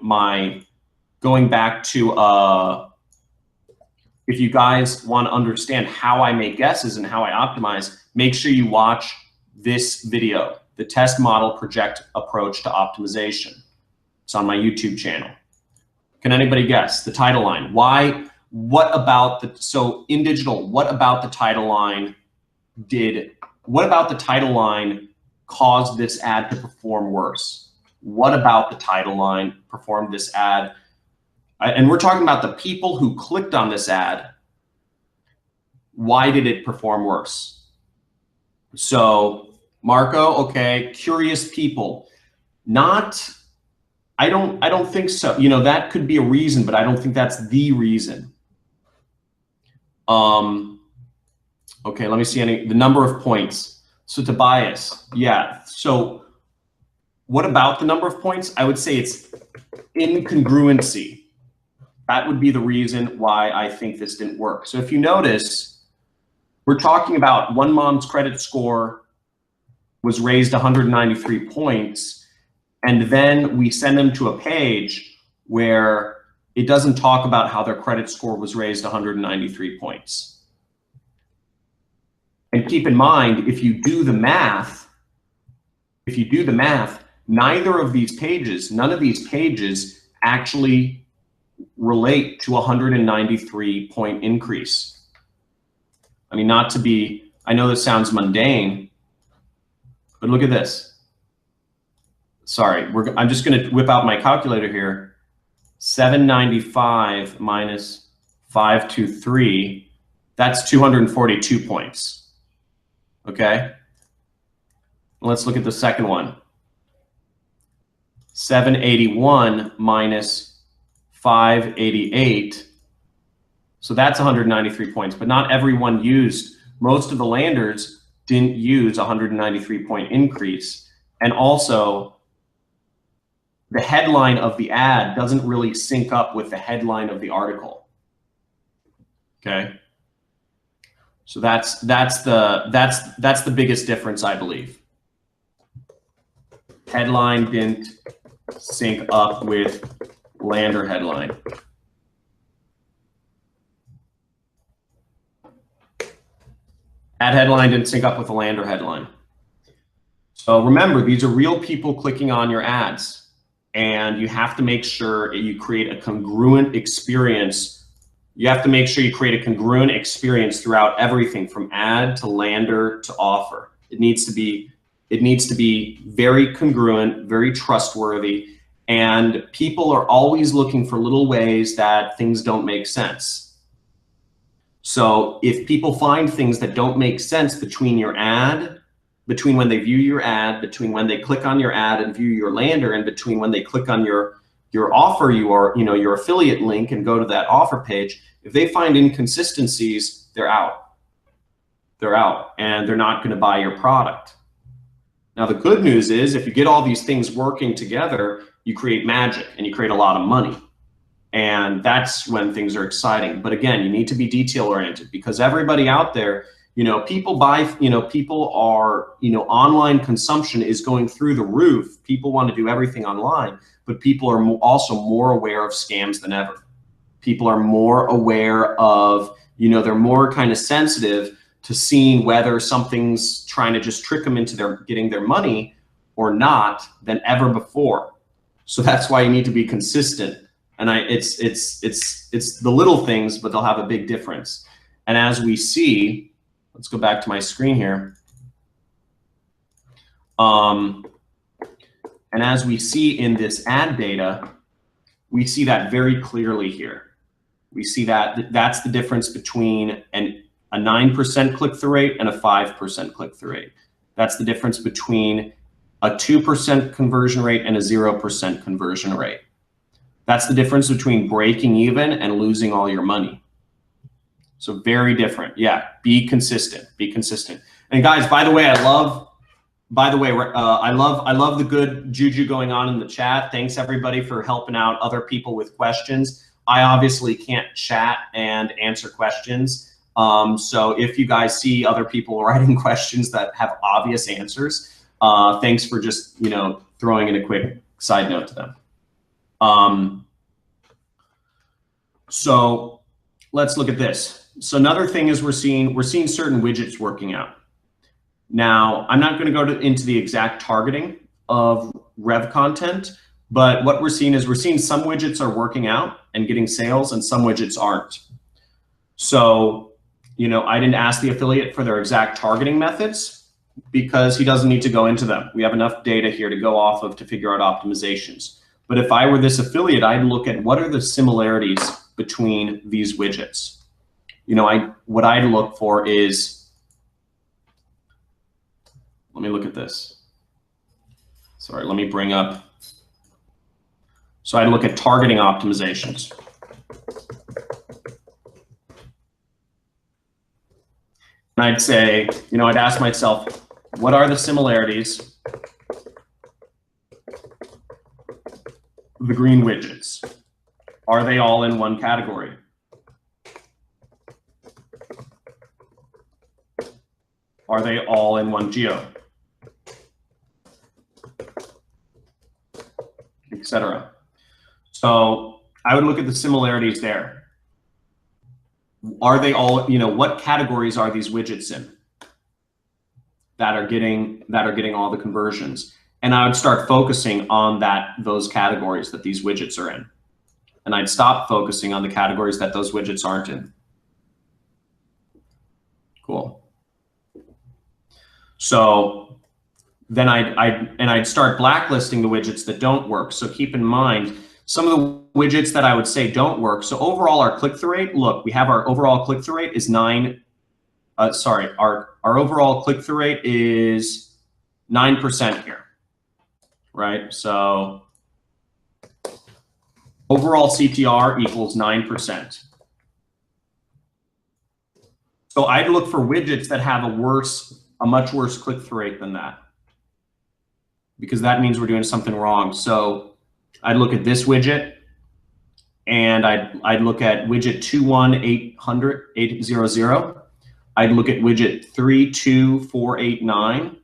if you guys want to understand how I make guesses and how I optimize, make sure you watch this video, the test model project approach to optimization. It's on my YouTube channel. Can anybody guess the title line? What about in digital, what about the title line caused this ad to perform worse? What about the title line performed this ad? And we're talking about the people who clicked on this ad. Why did it perform worse? So Marco, okay, curious people. I don't think so. That could be a reason, but I don't think that's the reason. Okay, let me see the number of points. So Tobias, yeah. So what about the number of points? I would say it's incongruency. That would be the reason why I think this didn't work. So if you notice, we're talking about one mom's credit score was raised 193 points, and then we send them to a page where it doesn't talk about how their credit score was raised 193 points. And keep in mind, if you do the math, neither of these pages, none of these pages actually relate to a 193 point increase. I mean, I know this sounds mundane, but look at this. Sorry, I'm just going to whip out my calculator here. 795 minus 523, that's 242 points. Okay. Let's look at the second one. 781 minus 588. So that's 193 points, but not everyone used. Most of the landers didn't use a 193 point increase. And also, the headline of the ad doesn't really sync up with the headline of the article. Okay. So that's the biggest difference, I believe. Headline didn't sync up with lander headline. Ad headline didn't sync up with the lander headline. So remember, these are real people clicking on your ads, and you have to make sure you create a congruent experience. You have to make sure you create a congruent experience throughout everything from ad to lander to offer. It needs to be very congruent, very trustworthy, and people are always looking for little ways that things don't make sense. So if people find things that don't make sense between your ad, between when they view your ad, between when they click on your ad and view your lander, and between when they click on your offer, your affiliate link and go to that offer page, if they find inconsistencies, they're out. They're out, and they're not going to buy your product. Now, the good news is if you get all these things working together, you create magic and you create a lot of money. And that's when things are exciting. But again, you need to be detail oriented, because everybody out there, people buy, people are, online consumption is going through the roof. People want to do everything online, but people are also more aware of scams than ever. People are more aware of, they're more kind of sensitive to seeing whether something's trying to just trick them into getting their money or not than ever before. So that's why you need to be consistent. And it's the little things, but they'll have a big difference. And as we see, let's go back to my screen here. And as we see in this ad data, we see that very clearly here. We see that that's the difference between a 9% click-through rate and a 5% click-through rate. That's the difference between a 2% conversion rate and a 0% conversion rate. That's the difference between breaking even and losing all your money. So very different. Yeah, be consistent. Be consistent. And guys, by the way, I love the good juju going on in the chat. Thanks everybody for helping out other people with questions. I obviously can't chat and answer questions. So if you guys see other people writing questions that have obvious answers, thanks for just, throwing in a quick side note to them. So let's look at this. So another thing is we're seeing certain widgets working out. Now, I'm not going to go into the exact targeting of Rev content, but what we're seeing some widgets are working out and getting sales and some widgets aren't. So, I didn't ask the affiliate for their exact targeting methods because he doesn't need to go into them. We have enough data here to go off of to figure out optimizations. But if I were this affiliate, I'd look at what are the similarities between these widgets. What I'd look for is, let me look at this. Sorry, let me bring up. So I'd look at targeting optimizations. And I'd say, I'd ask myself, what are the similarities of the green widgets? Are they all in one category? Are they all in one geo? Etc. So I would look at the similarities there. Are they all, what categories are these widgets in that are getting all the conversions? And I would start focusing on those categories that these widgets are in. And I'd stop focusing on the categories that those widgets aren't in. Cool. So then I'd start blacklisting the widgets that don't work. So keep in mind, some of the widgets that I would say don't work. So overall, our click-through rate, look, we have our overall click-through rate is our overall click-through rate is 9% here, right? So overall CTR equals 9%. So I'd look for widgets that have a much worse click-through rate than that. because that means we're doing something wrong. So I'd look at this widget, and I'd look at widget 21800. I'd look at widget 32489.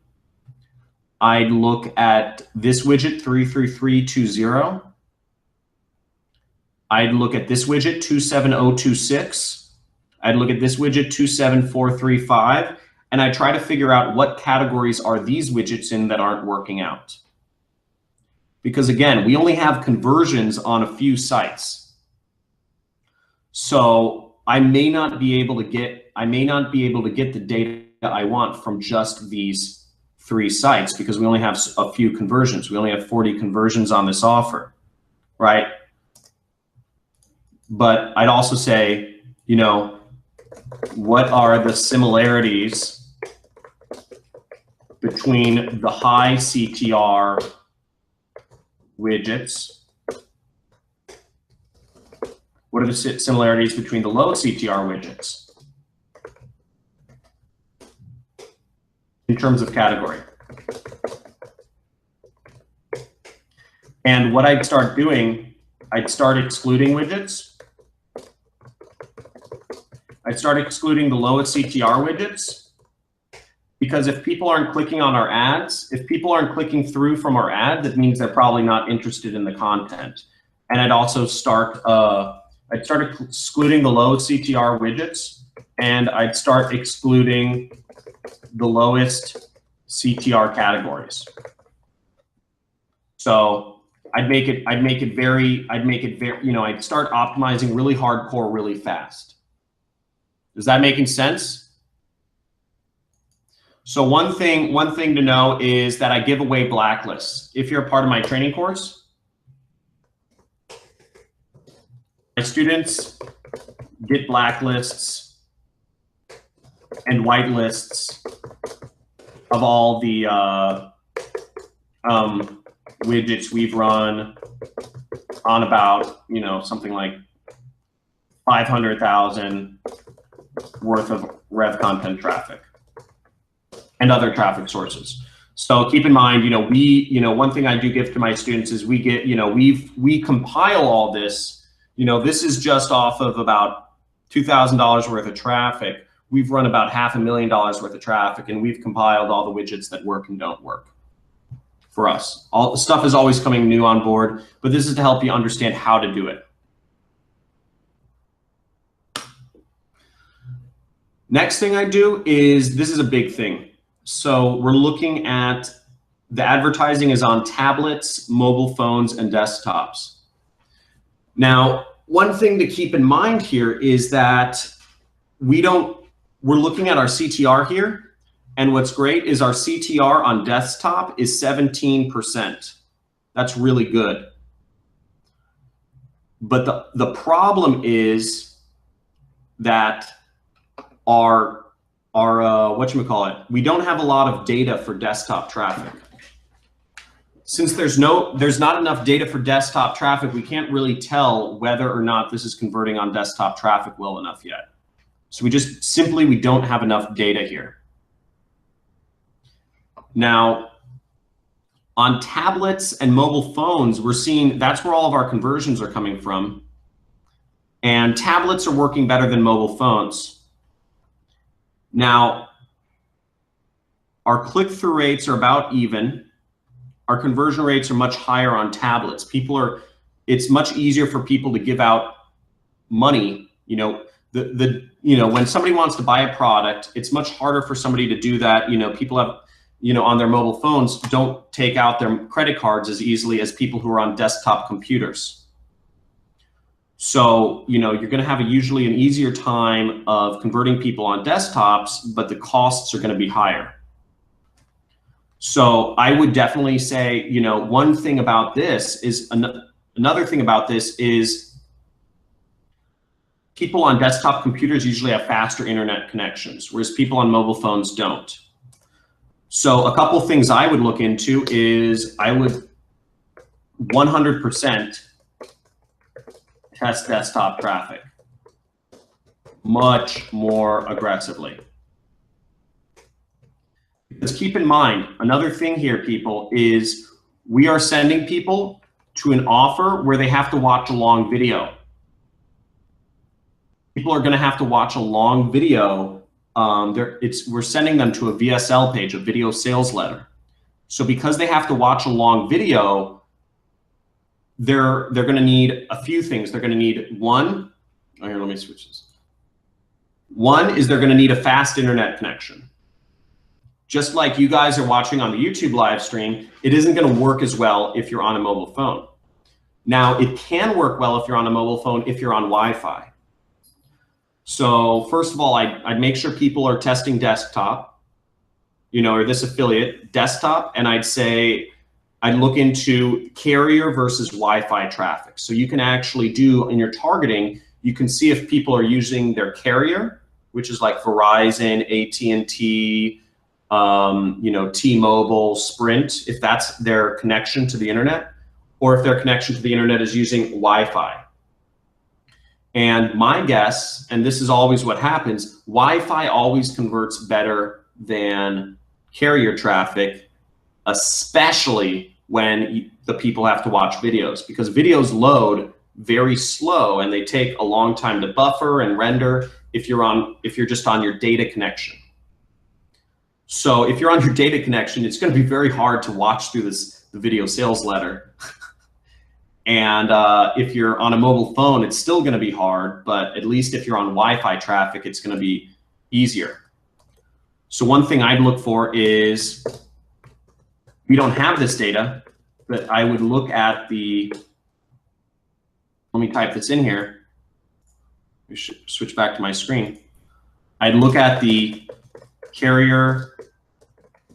I'd look at this widget 33320. I'd look at this widget 27026. I'd look at this widget 27435, and I try to figure out what categories are these widgets in that aren't working out. Because again, we only have conversions on a few sites. So I may not be able to get the data I want from just these 3 sites, because we only have a few conversions. We only have 40 conversions on this offer, right? But I'd also say, you know, what are the similarities between the high CTR widgets? What are the similarities between the low CTR widgets in terms of category? And what I'd start doing, I'd start excluding widgets. I'd start excluding the lowest CTR widgets, because if people aren't clicking on our ads, if people aren't clicking through from our ad, that means they're probably not interested in the content. And I'd also start excluding the low CTR widgets, and I'd start excluding the lowest CTR categories. So I'd start optimizing really hardcore really fast. Is that making sense? So one thing to know is that I give away blacklists. If you're a part of my training course, my students get blacklists and whitelists of all the widgets we've run on about, you know, something like 500,000 worth of rev content traffic and other traffic sources. So keep in mind, you know, one thing I do give to my students is we get, you know, we compile all this. You know, this is just off of about $2,000 worth of traffic. We've run about $500,000 worth of traffic, and we've compiled all the widgets that work and don't work for us. All the stuff is always coming new on board, but this is to help you understand how to do it. Next thing I do is, this is a big thing. So we're looking at the advertising is on tablets, mobile phones, and desktops. Now, one thing to keep in mind here is that we're looking at our CTR here, and what's great is our CTR on desktop is 17%. That's really good. But the problem is that our whatchamacallit, we don't have a lot of data for desktop traffic. Since there's not enough data for desktop traffic, we can't really tell whether or not this is converting on desktop traffic well enough yet. So we don't have enough data here. Now, on tablets and mobile phones, we're seeing that's where all of our conversions are coming from. And tablets are working better than mobile phones. Now, our click-through rates are about even. Our conversion rates are much higher on tablets. It's much easier for people to give out money. You know, when somebody wants to buy a product, it's much harder for somebody to do that. You know, people have, you know, on their mobile phones don't take out their credit cards as easily as people who are on desktop computers. So, you know, you're going to have usually an easier time of converting people on desktops, but the costs are going to be higher. So I would definitely say, you know, one thing about this is, another thing about this is people on desktop computers usually have faster internet connections, whereas people on mobile phones don't. So a couple things I would look into is I would 100% test desktop traffic much more aggressively. Because keep in mind, another thing here, people, is we are sending people to an offer where they have to watch a long video. People are going to have to watch a long video. We're sending them to a VSL page, a video sales letter. So because they have to watch a long video, they're going to need a few things. They're going to need one. Oh, here, let me switch this. One is they're going to need a fast internet connection. Just like you guys are watching on the YouTube live stream, it isn't going to work as well if you're on a mobile phone. Now, it can work well if you're on a mobile phone if you're on Wi-Fi. So first of all, I'd make sure people are testing desktop, or this affiliate desktop, and I'd say I'd look into carrier versus Wi-Fi traffic. So you can actually do in your targeting, you can see if people are using their carrier, which is like Verizon, AT&T, T-Mobile, Sprint, if that's their connection to the internet, or if their connection to the internet is using Wi-Fi. And my guess, and this is always what happens, Wi-Fi always converts better than carrier traffic, especially when the people have to watch videos, because videos load very slow and they take a long time to buffer and render if you're just on your data connection. So if you're on your data connection, it's going to be very hard to watch through the video sales letter. And if you're on a mobile phone, it's still going to be hard, but at least if you're on Wi-Fi traffic, it's going to be easier. So one thing I'd look for is, we don't have this data, but I would look at let me type this in here. We should switch back to my screen. I'd look at the carrier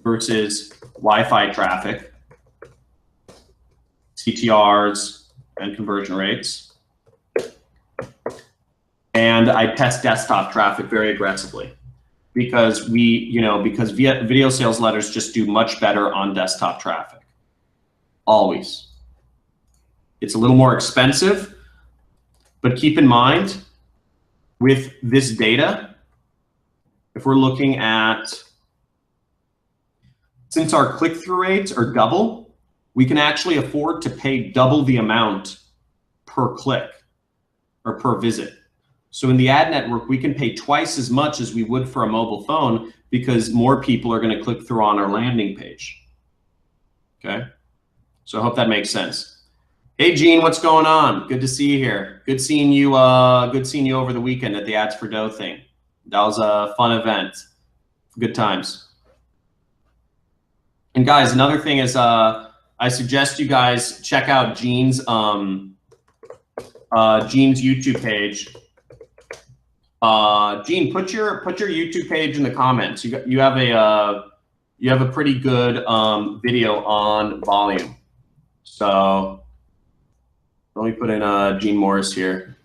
versus Wi-Fi traffic, CTRs, and conversion rates. And I test desktop traffic very aggressively because because video sales letters just do much better on desktop traffic. Always. It's a little more expensive, but keep in mind with this data, if we're looking at, since our click-through rates are double, we can actually afford to pay double the amount per click or per visit. So in the ad network, we can pay twice as much as we would for a mobile phone because more people are going to click through on our landing page. Okay, so I hope that makes sense. Hey Gene, what's going on? Good to see you here. Good seeing you over the weekend at the Ads for Dough thing. That was a fun event. Good times. And guys, another thing is I suggest you guys check out Gene's YouTube page. Gene, put your YouTube page in the comments. You have a pretty good video on volume. So let me put in Gene Morris here.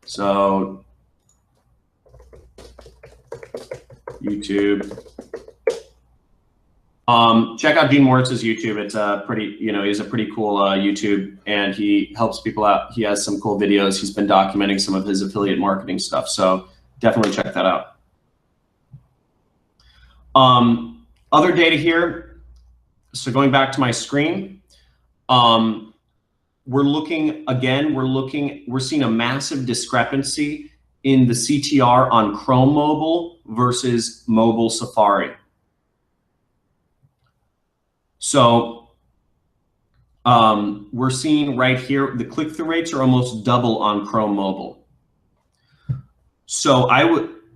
So YouTube. Check out Gene Morris's YouTube. It's he's a pretty cool YouTube, and he helps people out. He has some cool videos. He's been documenting some of his affiliate marketing stuff. So definitely check that out. Other data here. So going back to my screen, we're seeing a massive discrepancy in the CTR on Chrome mobile versus mobile Safari. So we're seeing right here, the click-through rates are almost double on Chrome mobile. So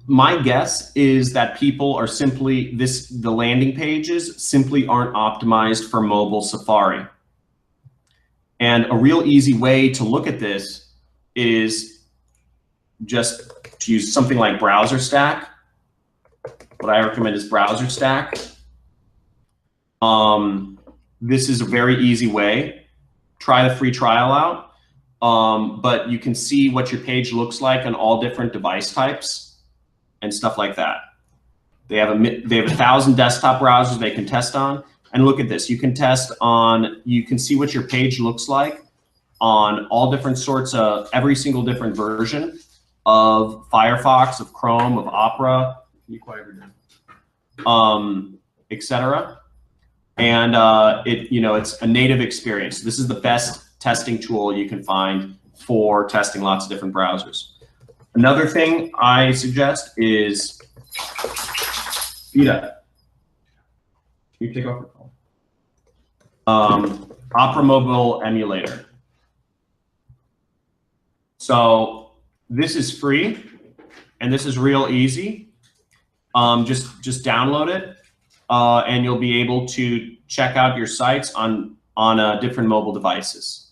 my guess is that people are simply, the landing pages simply aren't optimized for mobile Safari. And a real easy way to look at this is just to use something like Browser Stack. What I recommend is Browser Stack. This is a very easy way. Try the free trial out, but you can see what your page looks like on all different device types and stuff like that. They have 1,000 desktop browsers they can test on. And look at this, you can see what your page looks like on all different sorts of, every single different version of Firefox, of Chrome, of Opera. Can you quiet her down? etc. And it's a native experience. This is the best testing tool you can find for testing lots of different browsers. Another thing I suggest is Vita. Can you take off your phone? Opera Mobile Emulator. So this is free, and this is real easy. Just download it, and you'll be able to check out your sites on different mobile devices.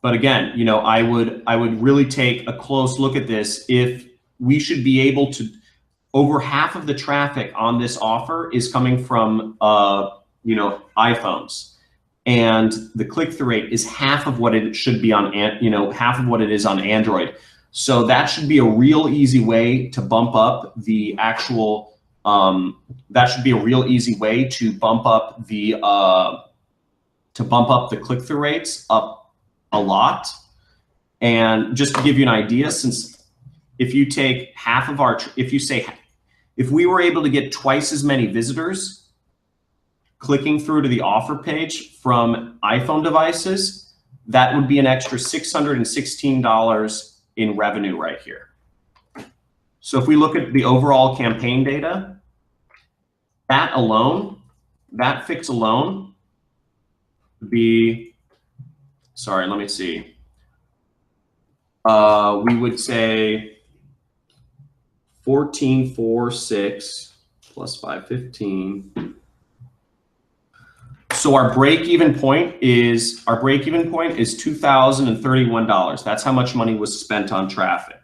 But again, I would really take a close look at this. If we should be able to, over half of the traffic on this offer is coming from iPhones, and the click-through rate is half of what it should be on half of what it is on Android. So that should be a real easy way to bump up the actual. That should be a real easy way to bump up the click-through rates up a lot. And just to give you an idea, since if you take half of our, if we were able to get twice as many visitors clicking through to the offer page from iPhone devices, that would be an extra $616 in revenue right here. So if we look at the overall campaign data, that alone, that fix alone would be, sorry, let me see. We would say 1446 plus 515. So our break-even point is $2,031. That's how much money was spent on traffic.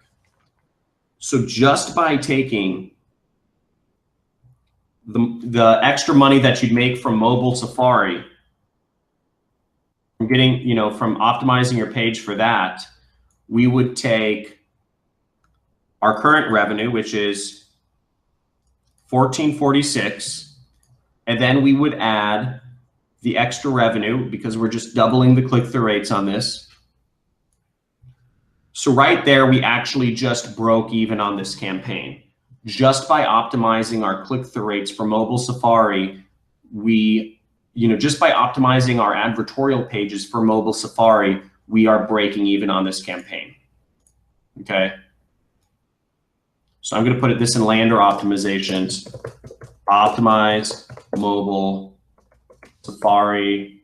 So just by taking the extra money that you'd make from mobile Safari, from getting, from optimizing your page for that, we would take our current revenue, which is $1,446, and then we would add the extra revenue because we're just doubling the click-through rates on this. So right there, we actually just broke even on this campaign. Just by optimizing our click-through rates for mobile Safari, just by optimizing our advertorial pages for mobile Safari, we are breaking even on this campaign, okay? So I'm gonna put this in Lander optimizations, optimize mobile Safari.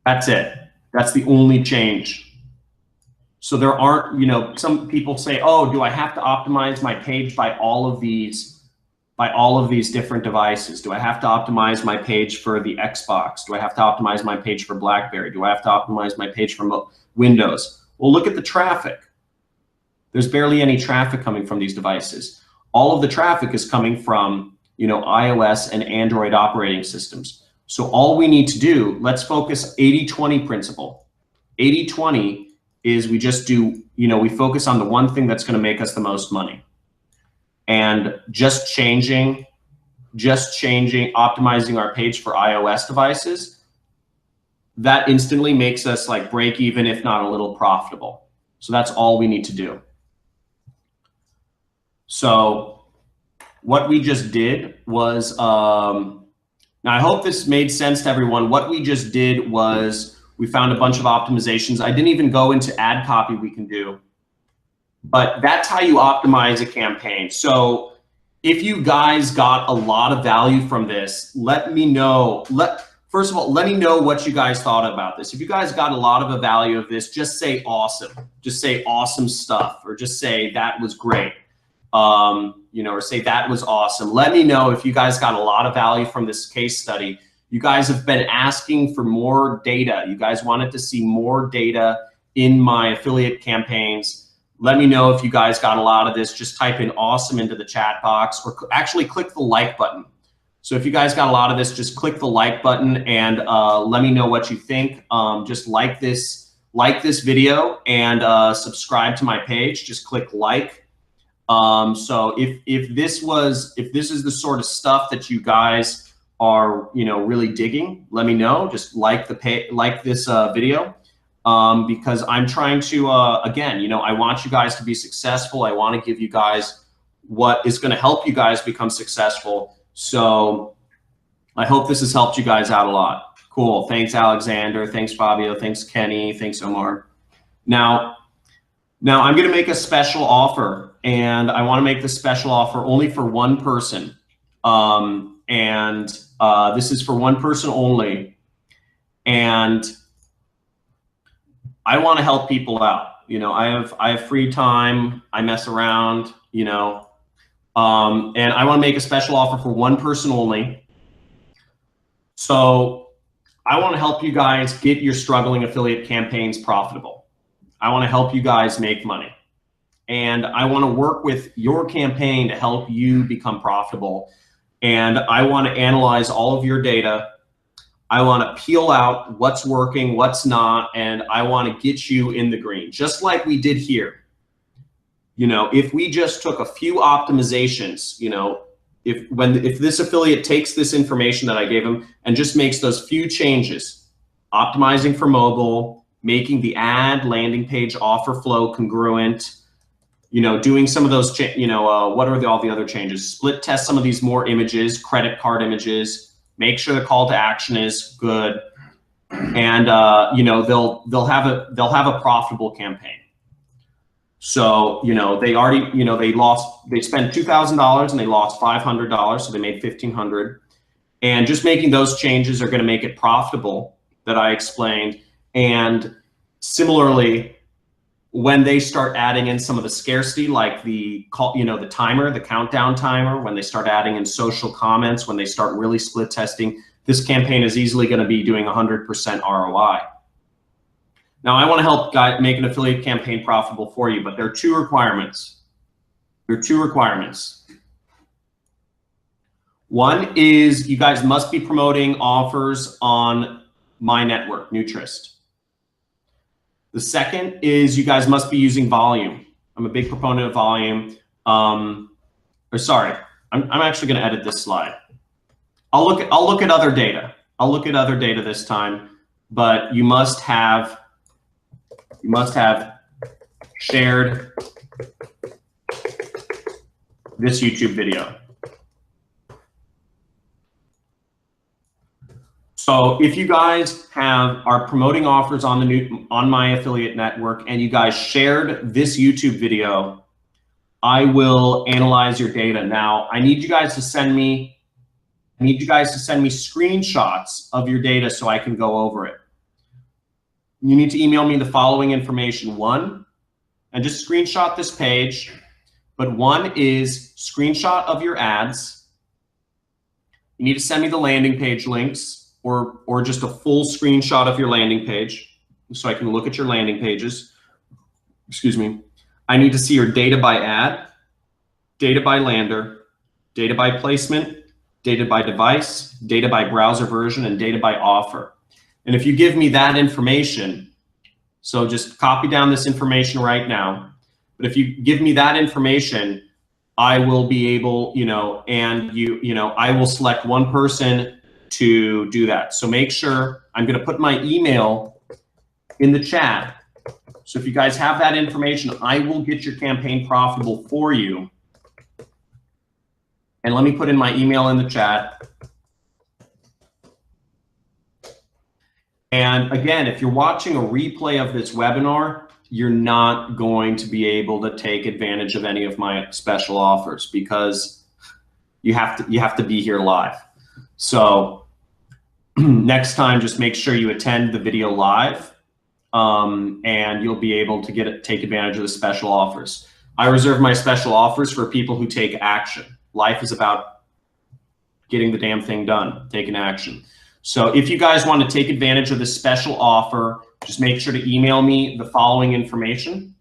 That's it. That's the only change. So there aren't, some people say, oh, do I have to optimize my page by all of these different devices? Do I have to optimize my page for the Xbox? Do I have to optimize my page for BlackBerry? Do I have to optimize my page for Windows? Well, look at the traffic. There's barely any traffic coming from these devices. All of the traffic is coming from iOS and Android operating systems. So all we need to do, let's focus 80-20 principle. 80-20 is we just do, we focus on the one thing that's going to make us the most money. And just optimizing our page for iOS devices, that instantly makes us like break even, if not a little profitable. So that's all we need to do. So what we just did was, now I hope this made sense to everyone. What we just did was we found a bunch of optimizations. I didn't even go into ad copy we can do, but that's how you optimize a campaign. So if you guys got a lot of value from this, let me know. First of all, let me know what you guys thought about this. If you guys got a lot of the value of this, just say awesome. Just say awesome stuff, or just say that was great. Or say that was awesome. Let me know if you guys got a lot of value from this case study. You guys have been asking for more data. You guys wanted to see more data in my affiliate campaigns. Let me know if you guys got a lot of this. Just type in awesome into the chat box, or actually click the like button. So if you guys got a lot of this, just click the like button and let me know what you think. Just like this video and subscribe to my page. Just click like. So if this is the sort of stuff that you guys are really digging, let me know. Just like this video. because I'm trying to, again, you know, I want you guys to be successful. I want to give you guys what is going to help you guys become successful. So I hope this has helped you guys out a lot. Cool. Thanks, Alexander. Thanks, Fabio. Thanks, Kenny. Thanks, Omar. Now I'm going to make a special offer, and I want to make this special offer only for one person. This is for one person only. And I want to help people out. You know, I have free time. I mess around, you know, and I want to make a special offer for one person only. So I want to help you guys get your struggling affiliate campaigns profitable. I want to help you guys make money. And I want to work with your campaign to help you become profitable. And I want to analyze all of your data. I want to peel out what's working, what's not, and I want to get you in the green, just like we did here. You know, if we just took a few optimizations, you know, if this affiliate takes this information that I gave him and just makes those few changes, optimizing for mobile, making the ad landing page offer flow congruent, you know, doing some of those, you know, what are all the other changes? Split test some of these more images, credit card images, make sure the call to action is good, and you know, they'll have a profitable campaign. So, you know, they already, you know, they spent $2,000 and they lost $500, so they made $1,500. And just making those changes are going to make it profitable, that I explained. And similarly, when they start adding in some of the scarcity, like the call, you know, the timer, the countdown timer, when they start adding in social comments, when they start really split testing, this campaign is easily going to be doing 100% ROI. Now, I want to help guys make an affiliate campaign profitable for you, but there are two requirements. There are two requirements. One is you guys must be promoting offers on my network, Nutrist. The second is you guys must be using volume. I'm a big proponent of volume. Sorry, I'm actually going to edit this slide. I'll look at other data. I'll look at other data this time, but you must have shared this YouTube video. So if you guys are promoting offers on my affiliate network and you guys shared this YouTube video, I will analyze your data. Now, I need you guys to send me screenshots of your data so I can go over it. You need to email me the following information. One, and just screenshot this page, but one is screenshot of your ads. You need to send me the landing page links, or just a full screenshot of your landing page so I can look at your landing pages. Excuse me. I need to see your data by ad, data by lander, data by placement, data by device, data by browser version, and data by offer. And if you give me that information, so just copy down this information right now, but if you give me that information, I will be able, you know, and I will select one person to do that. So make sure, I'm going to put my email in the chat. So if you guys have that information, I will get your campaign profitable for you. And let me put in my email in the chat. And again, if you're watching a replay of this webinar, you're not going to be able to take advantage of any of my special offers because you have to be here live. So next time, just make sure you attend the video live, and you'll be able to take advantage of the special offers. I reserve my special offers for people who take action. Life is about getting the damn thing done, taking action. So if you guys want to take advantage of this special offer, just make sure to email me the following information,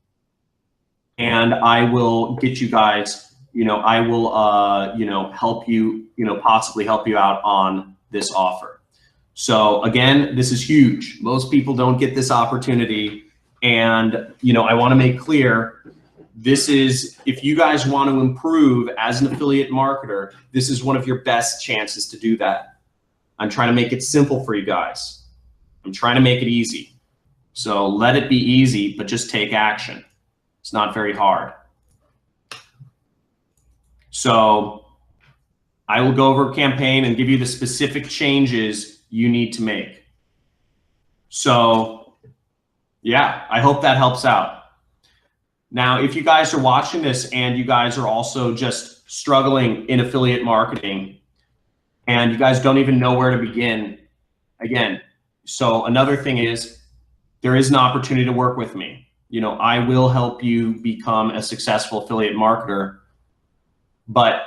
and I will get you guys, I will, help you, possibly help you out on this offer. So again, this is huge. Most people don't get this opportunity. And, I want to make clear, this is, if you guys want to improve as an affiliate marketer, this is one of your best chances to do that. I'm trying to make it simple for you guys. I'm trying to make it easy. So let it be easy, but just take action. It's not very hard. So I will go over a campaign and give you the specific changes you need to make. So yeah, I hope that helps out. Now, if you guys are watching this and you guys are also just struggling in affiliate marketing and you guys don't even know where to begin, again, so another thing is there is an opportunity to work with me. You know, I will help you become a successful affiliate marketer, but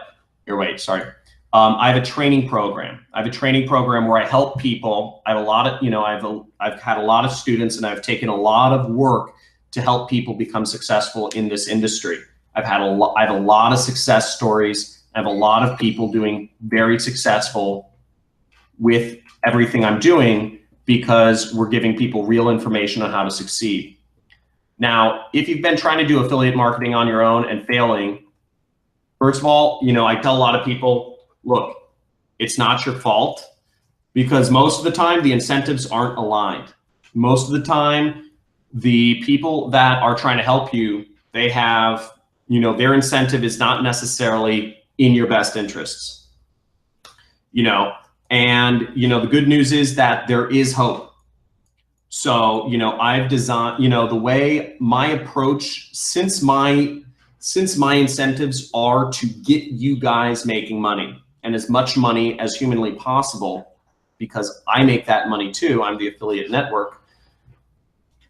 here, wait, sorry. I have a training program. I have a training program where I help people. I have a lot of, you know, I've had a lot of students and I've taken a lot of work to help people become successful in this industry. I have a lot of success stories. I have a lot of people doing very successful with everything I'm doing because we're giving people real information on how to succeed. Now, if you've been trying to do affiliate marketing on your own and failing, first of all, you know, I tell a lot of people, look, it's not your fault because most of the time the incentives aren't aligned. Most of the time, the people that are trying to help you, they have, you know, their incentive is not necessarily in your best interests, you know, and, you know, the good news is that there is hope. So, you know, I've designed, you know, the way my approach, since my incentives are to get you guys making money and as much money as humanly possible, because I make that money too, I'm the affiliate network.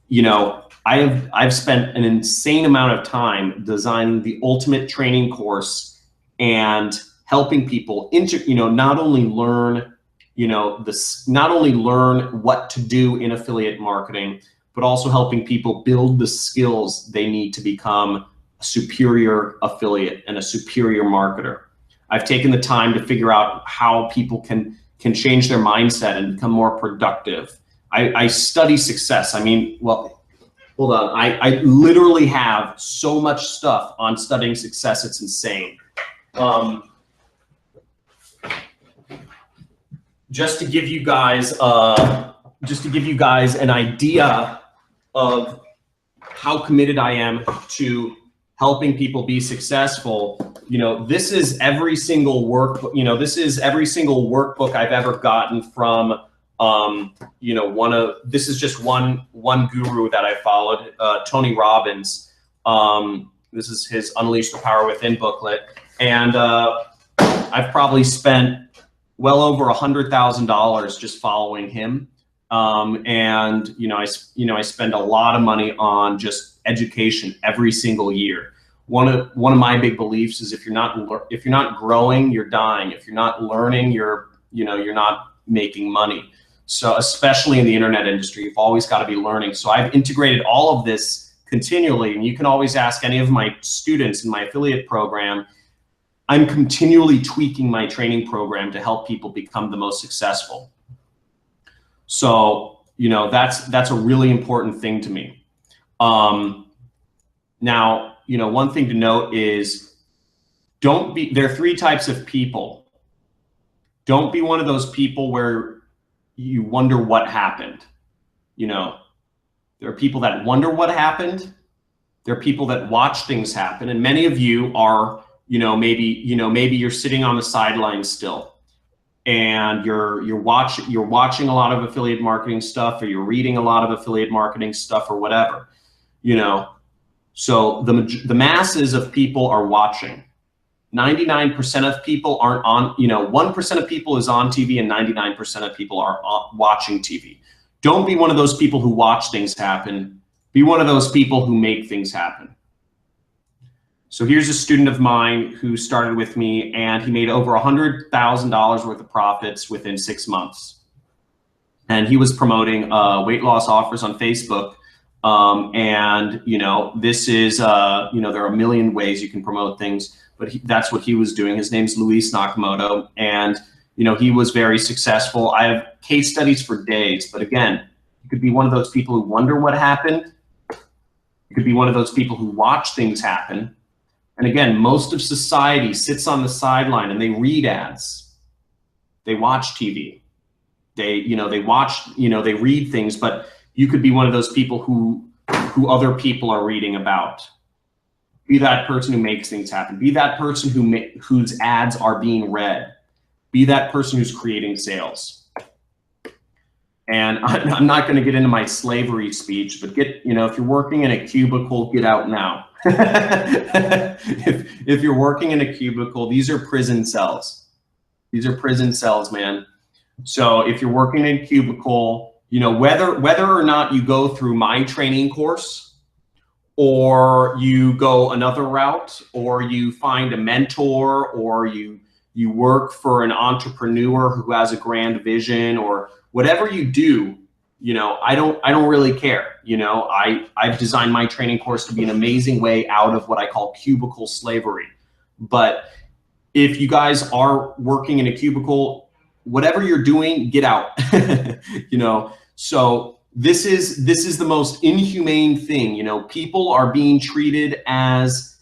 You know, I've spent an insane amount of time designing the ultimate training course and helping people you know, not only learn, you know, not only learn what to do in affiliate marketing, but also helping people build the skills they need to become a superior affiliate and a superior marketer. I've taken the time to figure out how people can change their mindset and become more productive. I study success. I mean, well, hold on. I literally have so much stuff on studying success. It's insane. Just to give you guys an idea of how committed I am to helping people be successful. You know, this is every single workbook. You know, this is every single workbook I've ever gotten from. You know, this is just one guru that I followed, Tony Robbins. This is his Unleash the Power Within booklet, and I've probably spent well over $100,000 just following him. And you know, I spend a lot of money on just education every single year. One of my big beliefs is if you're not growing, you're dying. If you're not learning, you're not making money. So especially in the internet industry, you've always got to be learning. So I've integrated all of this continually, and you can always ask any of my students in my affiliate program. I'm continually tweaking my training program to help people become the most successful. So, you know, that's a really important thing to me. Now, you know, one thing to note is there are three types of people. Don't be one of those people where you wonder what happened. You know, there are people that wonder what happened. There are people that watch things happen. And many of you are, maybe you're sitting on the sidelines still and you're watching a lot of affiliate marketing stuff, or you're reading a lot of affiliate marketing stuff, or whatever, So the masses of people are watching. 99% of people aren't on, 1% of people is on TV and 99% of people are watching TV. Don't be one of those people who watch things happen. Be one of those people who make things happen. So here's a student of mine who started with me, and he made over $100,000 worth of profits within 6 months. And he was promoting weight loss offers on Facebook. This is, there are a million ways you can promote things, but that's what he was doing. His name's Luis Nakamoto, and he was very successful. I have case studies for days, but again, you could be one of those people who wonder what happened. You could be one of those people who watch things happen. And again, most of society sits on the sideline and they read ads. They watch TV. They read things, but You could be one of those people who other people are reading about. Be that person who makes things happen. Be that person whose ads are being read. Be that person who's creating sales. And I'm not going to get into my slavery speech, but if you're working in a cubicle, get out now. if you're working in a cubicle, these are prison cells. These are prison cells, man. So if you're working in a cubicle, whether or not you go through my training course, or you go another route, or you find a mentor, or you work for an entrepreneur who has a grand vision, or whatever you do, I don't really care. I've designed my training course to be an amazing way out of what I call cubicle slavery. But if you guys are working in a cubicle, whatever you're doing, get out. So this is the most inhumane thing. People are being treated as,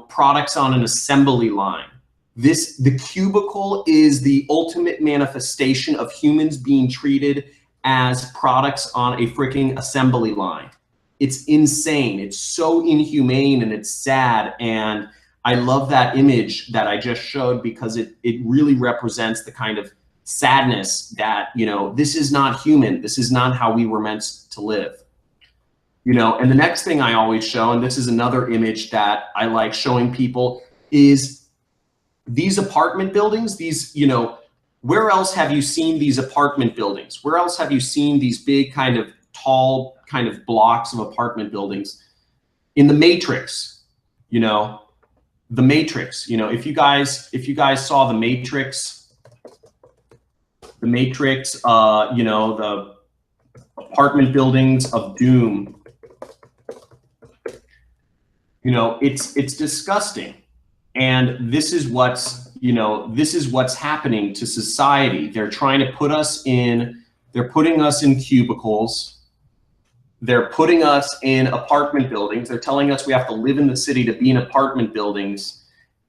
products on an assembly line. The cubicle is the ultimate manifestation of humans being treated as products on a freaking assembly line. It's insane. It's so inhumane and it's sad. And I love that image that I just showed because it really represents the kind of sadness that, this is not human. This is not how we were meant to live. And the next thing I always show, and this is another image that I like showing people, is these apartment buildings. These, where else have you seen these apartment buildings? Where else have you seen these big kind of tall kind of blocks of apartment buildings? In the Matrix, the Matrix, if you guys saw the Matrix, the apartment buildings of doom, it's disgusting. And this is what's happening to society. They're trying to put us in, they're putting us in cubicles. They're putting us in apartment buildings. They're telling us we have to live in the city to be in apartment buildings.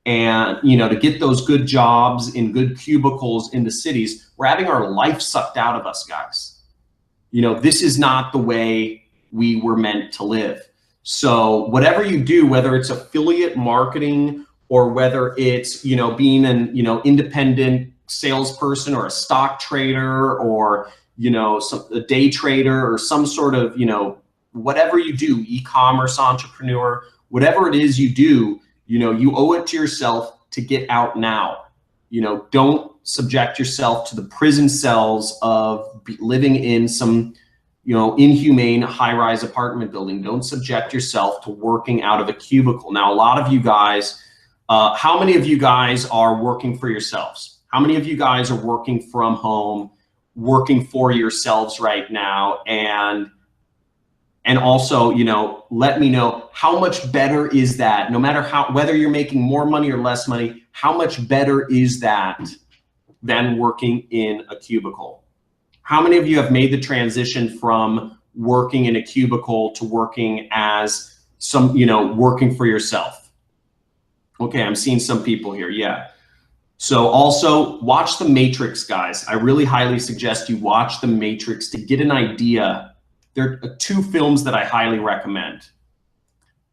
And, to get those good jobs in good cubicles in the cities, we're having our life sucked out of us, guys. This is not the way we were meant to live. So whatever you do, whether it's affiliate marketing or whether it's, being an, independent salesperson or a stock trader or, a day trader or some sort of, whatever you do, e-commerce entrepreneur, whatever it is you do, you owe it to yourself to get out now. Don't subject yourself to the prison cells of living in some, inhumane high-rise apartment building. Don't subject yourself to working out of a cubicle. Now, a lot of you guys, how many of you guys are working for yourselves? How many of you guys are working from home, working for yourselves right now? And also, let me know, how much better is that? No matter whether you're making more money or less money, how much better is that than working in a cubicle? How many of you have made the transition from working in a cubicle to working as working for yourself? Okay, I'm seeing some people here, yeah. So also watch The Matrix, guys. I really highly suggest you watch The Matrix to get an idea. There are two films that I highly recommend.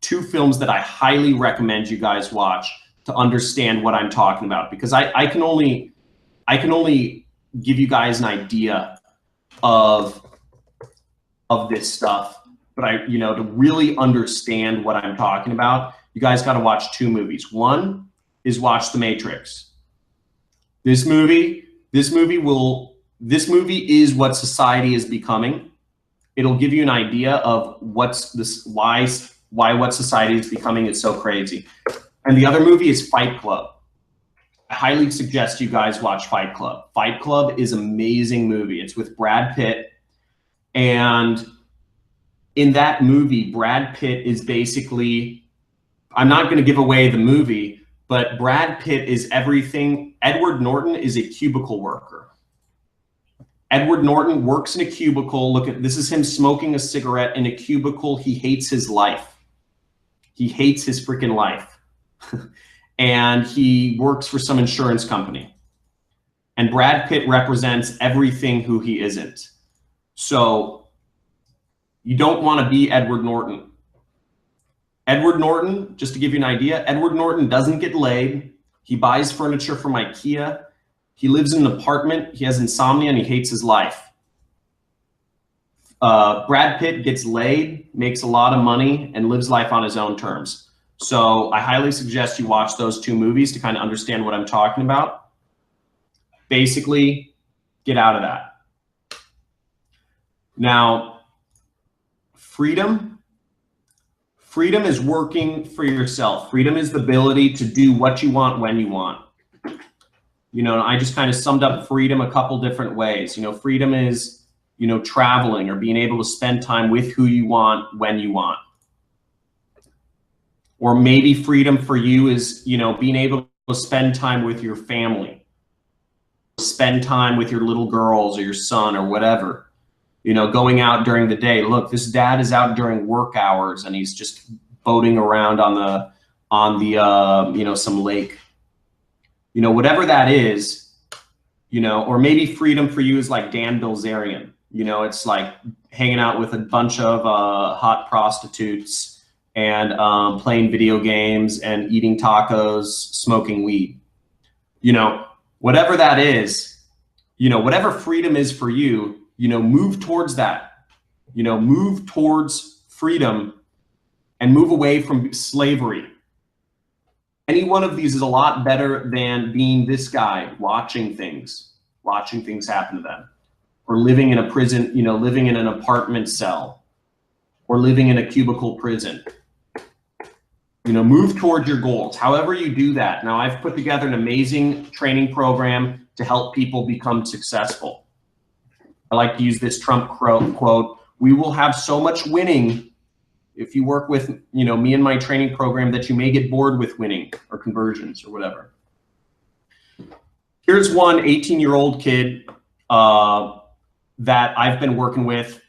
Two films that I highly recommend you guys watch to understand what I'm talking about, because I can only give you guys an idea of this stuff, but to really understand what I'm talking about, you guys got to watch two movies. One is watch The Matrix. This movie is what society is becoming. It'll give you an idea of why what society is becoming is so crazy. And the other movie is Fight Club. I highly suggest you guys watch Fight Club. Fight Club is an amazing movie. It's with Brad Pitt. And in that movie, Brad Pitt is basically, I'm not going to give away the movie, but Brad Pitt is everything. Edward Norton is a cubicle worker. Edward Norton works in a cubicle. Look at this, is him smoking a cigarette in a cubicle. He hates his life. He hates his freaking life. And he works for some insurance company. And Brad Pitt represents everything who he isn't. So You don't want to be Edward Norton. Edward Norton, just to give you an idea, Edward Norton doesn't get laid. He buys furniture from IKEA. He lives in an apartment. He has insomnia and he hates his life. Brad Pitt gets laid, makes a lot of money, and lives life on his own terms. So I highly suggest you watch those two movies to kind of understand what I'm talking about. Basically, get out of that. Now, freedom is working for yourself. Freedom is the ability to do what you want when you want. You know, I just kind of summed up freedom a couple different ways. You know, freedom is, you know, traveling or being able to spend time with who you want when you want. Or maybe freedom for you is, you know, being able to spend time with your family, spend time with your little girls or your son or whatever, you know, going out during the day. Look, this dad is out during work hours and he's just boating around on the you know, some lake, you know, whatever that is, you know. Or maybe freedom for you is like Dan Bilzerian. You know, it's like hanging out with a bunch of hot prostitutes and playing video games and eating tacos, smoking weed. You know, whatever that is, you know, whatever freedom is for you, you know, move towards that. You know, move towards freedom and move away from slavery. Any one of these is a lot better than being this guy watching things happen to them. Or living in a prison, you know, living in an apartment cell, or living in a cubicle prison. You know, move towards your goals, however you do that. Now, I've put together an amazing training program to help people become successful. I like to use this Trump quote, "We will have so much winning if you work with, you know, me and my training program that you may get bored with winning," or conversions or whatever. Here's one 18-year-old kid that I've been working with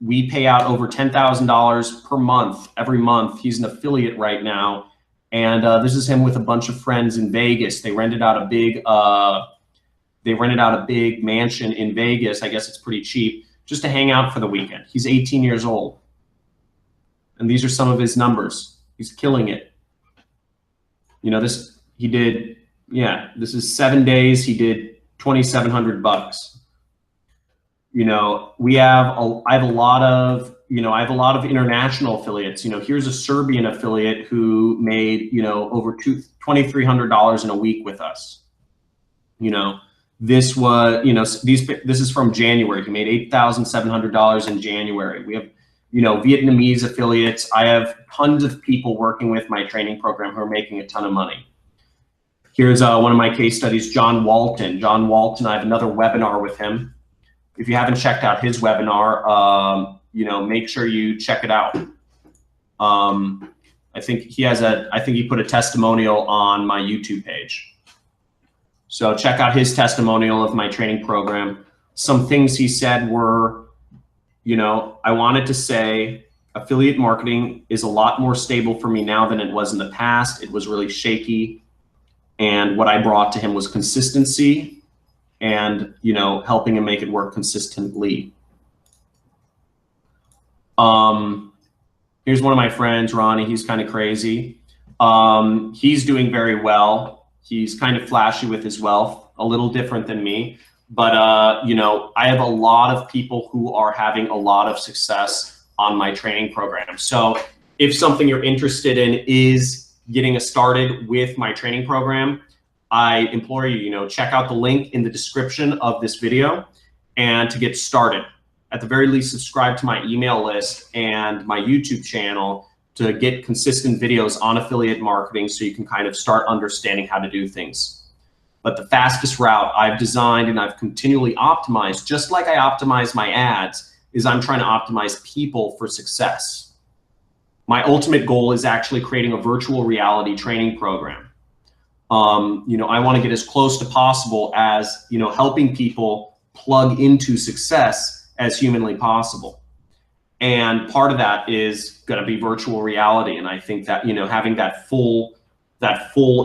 we pay out over $10,000 per month, every month. He's an affiliate right now. And this is him with a bunch of friends in Vegas. They rented out a big mansion in Vegas. I guess it's pretty cheap, just to hang out for the weekend. He's 18 years old. And these are some of his numbers. He's killing it. You know, this is 7 days. He did $2,700. You know, I have a lot of international affiliates. You know, here's a Serbian affiliate who made, you know, over $2,300 in a week with us. You know, this was, you know, this is from January. He made $8,700 in January. We have, you know, Vietnamese affiliates. I have tons of people working with my training program who are making a ton of money. Here's one of my case studies, John Walton. John Walton, I have another webinar with him. If you haven't checked out his webinar, you know, make sure you check it out. I think he put a testimonial on my YouTube page. So check out his testimonial of my training program. Some things he said were, you know, I wanted to say affiliate marketing is a lot more stable for me now than it was in the past. It was really shaky. And what I brought to him was consistency and, you know, helping him make it work consistently. Here's one of my friends, Ronnie. He's kind of crazy. He's doing very well. He's kind of flashy with his wealth, a little different than me. But, you know, I have a lot of people who are having a lot of success on my training program. So if something you're interested in is getting us started with my training program, I implore you, you know, check out the link in the description of this video and to get started. At the very least, subscribe to my email list and my YouTube channel to get consistent videos on affiliate marketing so you can kind of start understanding how to do things. But the fastest route I've designed and I've continually optimized, just like I optimize my ads, is I'm trying to optimize people for success. My ultimate goal is actually creating a virtual reality training program. You know, I want to get as close to possible as, you know, helping people plug into success as humanly possible. And part of that is going to be virtual reality. And I think that, you know, having that full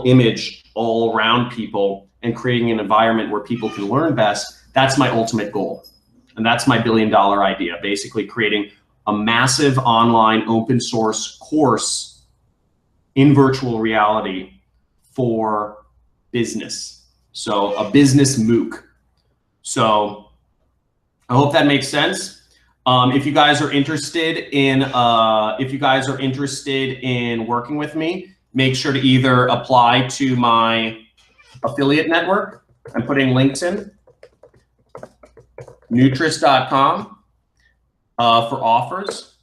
image all around people and creating an environment where people can learn best, that's my ultimate goal. And that's my $1 billion idea, basically creating a massive online open source course in virtual reality for business. So a business MOOC. So I hope that makes sense. If you guys are interested in working with me, make sure to either apply to my affiliate network. I'm putting links in Nutris.com for offers.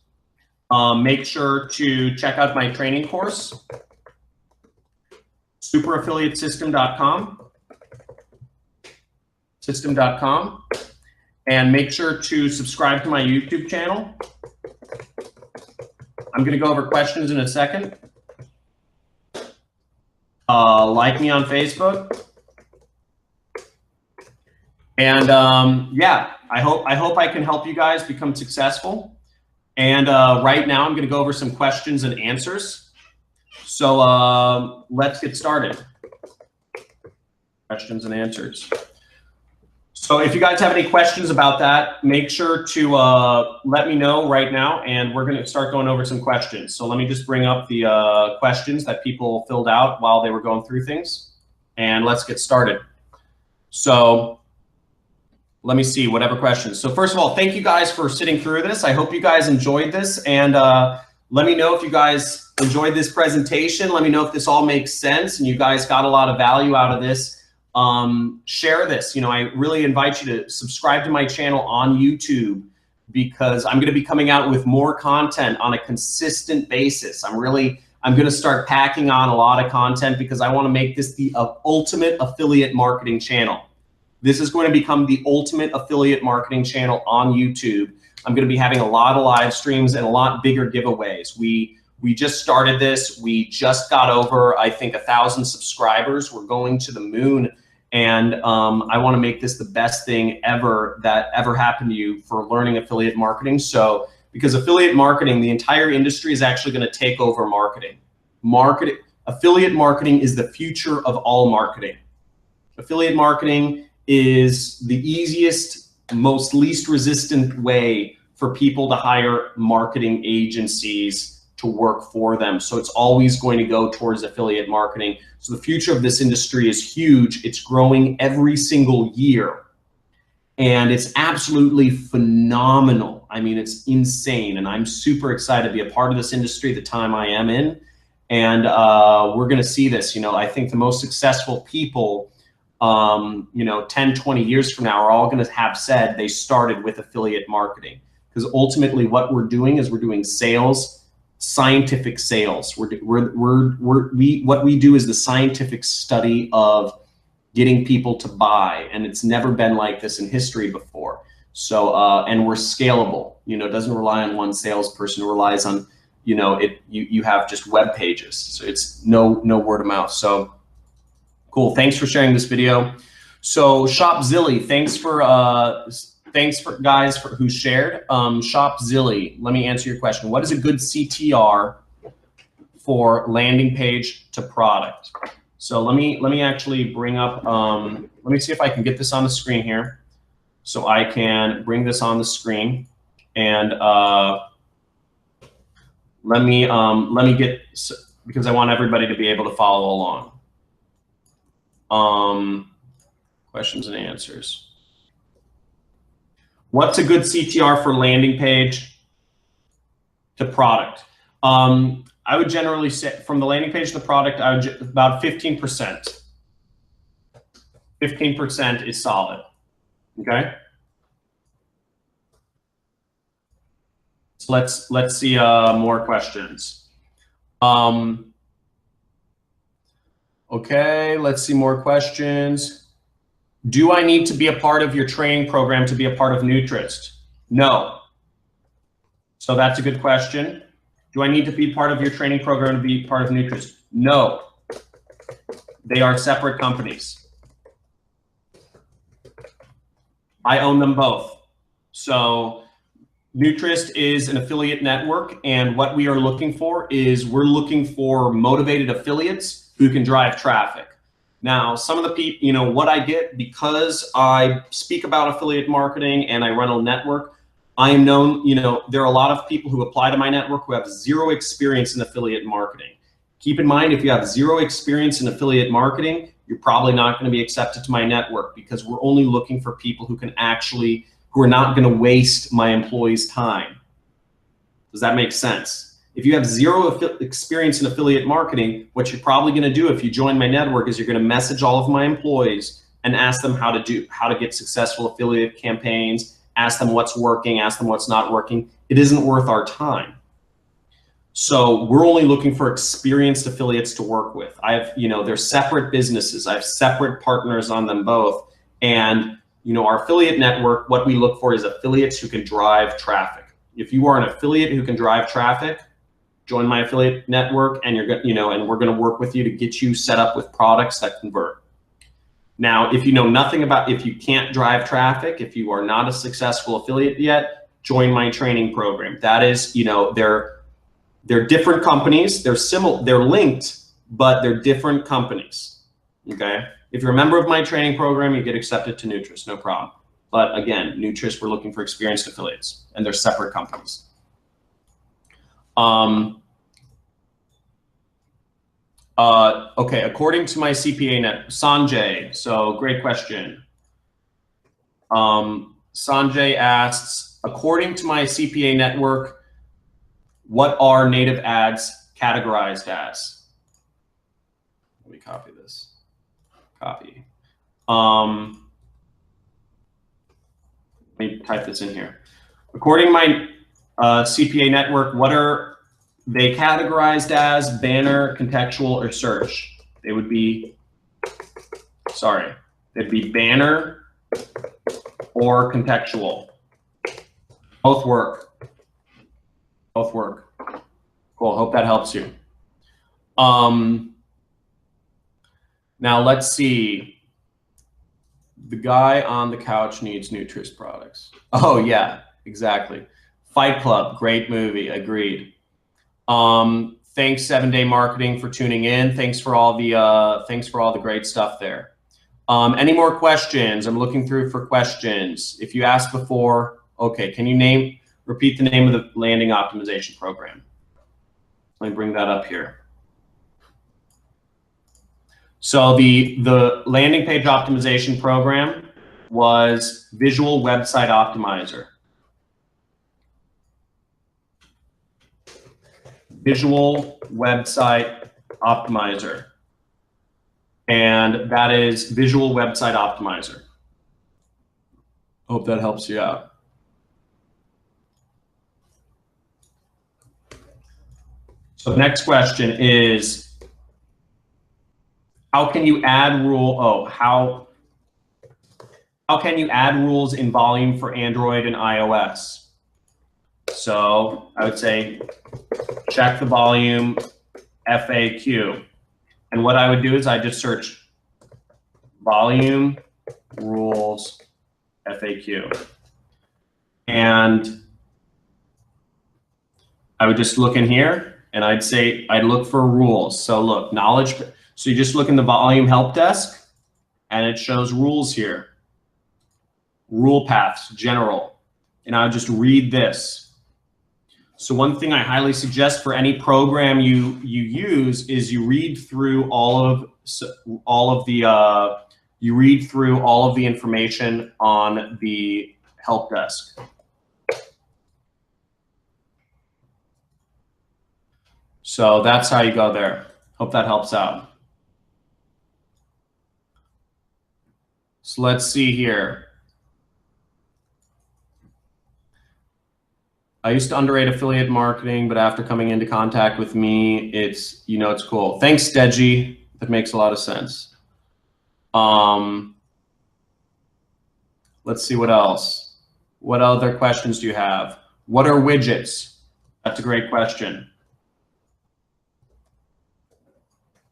Make sure to check out my training course, superaffiliatesystem.com, and make sure to subscribe to my YouTube channel. I'm going to go over questions in a second. Like me on Facebook. And yeah, I hope I can help you guys become successful. And right now I'm going to go over some questions and answers. So let's get started. Questions and answers. So if you guys have any questions about that, make sure to let me know right now, and we're going to start going over some questions. So let me just bring up the questions that people filled out while they were going through things, and let's get started. So let me see, whatever questions. So first of all, thank you guys for sitting through this. I hope you guys enjoyed this, and let me know if you guys enjoyed this presentation. Let me know if this all makes sense and you guys got a lot of value out of this. Share this. You know, I really invite you to subscribe to my channel on YouTube, because I'm going to be coming out with more content on a consistent basis. I'm going to start packing on a lot of content, because I want to make this the ultimate affiliate marketing channel. This is going to become the ultimate affiliate marketing channel on YouTube. I'm going to be having a lot of live streams and a lot bigger giveaways. We just started this. We just got over, I think, 1,000 subscribers. We're going to the moon. And I want to make this the best thing ever that ever happened to you for learning affiliate marketing. So, because affiliate marketing, the entire industry is actually going to take over marketing. Affiliate marketing is the future of all marketing. Affiliate marketing is the easiest, most least resistant way for people to hire marketing agencies to work for them. So it's always going to go towards affiliate marketing. So the future of this industry is huge. It's growing every single year, and it's absolutely phenomenal. I mean, it's insane, and I'm super excited to be a part of this industry the time I am in. And we're going to see this. You know, I think the most successful people, you know, 10, 20 years from now are all going to have said they started with affiliate marketing, because ultimately what we're doing is we're doing sales, scientific sales. What we do is the scientific study of getting people to buy, and it's never been like this in history before. So and we're scalable. You know, it doesn't rely on one salesperson. It relies on, you know, you have just web pages. So it's no word of mouth. So cool. Thanks for sharing this video. So Shopzilly, thanks for guys who shared. Shopzilly, let me answer your question. What is a good CTR for landing page to product? So let me actually bring up, let me see if I can get this on the screen here. So I can bring this on the screen, and let me get, because I want everybody to be able to follow along. Questions and answers. What's a good CTR for landing page to product? I would generally say from the landing page to the product, I would about 15%. 15% is solid. Okay. So let's see more questions. Okay, let's see more questions. Do I need to be a part of your training program to be a part of Nutrist? No. So that's a good question. Do I need to be part of your training program to be part of Nutrist? No. They are separate companies. I own them both. So Nutrist is an affiliate network, and what we are looking for is we're looking for motivated affiliates who can drive traffic. Now, some of the people, you know, what I get because I speak about affiliate marketing and I run a network, I am known, you know, there are a lot of people who apply to my network who have zero experience in affiliate marketing. Keep in mind, if you have zero experience in affiliate marketing, you're probably not going to be accepted to my network, because we're only looking for people who can actually, who are not going to waste my employees' time. Does that make sense? If you have zero experience in affiliate marketing, what you're probably going to do if you join my network is you're going to message all of my employees and ask them how to get successful affiliate campaigns, ask them what's working, ask them what's not working. It isn't worth our time. So we're only looking for experienced affiliates to work with. I have, you know, they're separate businesses. I have separate partners on them both. And, you know, our affiliate network, what we look for is affiliates who can drive traffic. If you are an affiliate who can drive traffic, join my affiliate network, and you're, you know, and we're going to work with you to get you set up with products that convert. Now, if you know nothing about, if you can't drive traffic, if you are not a successful affiliate yet, join my training program. That is, you know, they're different companies. They're similar, they're linked, but they're different companies. Okay. If you're a member of my training program, you get accepted to Nutris, no problem. But again, Nutris, we're looking for experienced affiliates, and they're separate companies. Okay, according to my CPA net, Sanjay, so great question. Sanjay asks, according to my CPA network, what are native ads categorized as? Let me copy this. Copy. Let me type this in here. According to my CPA network, what are they categorized as? Banner, contextual, or search? They would be, sorry, they'd be banner or contextual. Both work. Both work. Cool, hope that helps you. Now let's see. The guy on the couch needs Nutris products. Oh yeah, exactly. Fight Club, great movie, agreed. Thanks 7-Day Marketing for tuning in. Thanks for all the great stuff there. Any more questions? I'm looking through for questions. If you asked before, okay, can you repeat the name of the landing optimization program? Let me bring that up here. So the landing page optimization program was Visual Website Optimizer. Visual Website Optimizer. And that is Visual Website Optimizer. Hope that helps you out. So next question is, how can you add how can you add rules in volume for Android and iOS? So I would say check the volume FAQ. And what I would do is I just search volume rules FAQ. And I would just look in here and I'd say, I'd look for rules. So look, knowledge. So you just look in the volume help desk and it shows rules here. Rule paths, general. And I would just read this. So one thing I highly suggest for any program you use is you read through all of the information on the help desk. So that's how you go there. Hope that helps out. So let's see here. I used to underrate affiliate marketing, but after coming into contact with me, it's, you know, it's cool. Thanks, Deji. That makes a lot of sense. Let's see what else. What other questions do you have? What are widgets? That's a great question.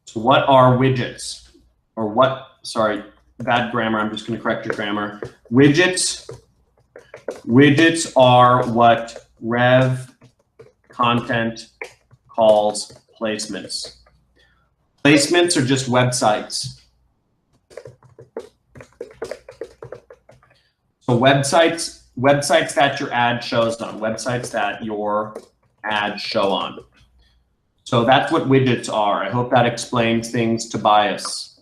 So what are widgets? Or what, sorry, bad grammar. I'm just going to correct your grammar. Widgets are what Rev Content calls placements. Placements are just websites. So websites that your ad shows on, websites that your ads show on. So that's what widgets are. I hope that explains things, Tobias.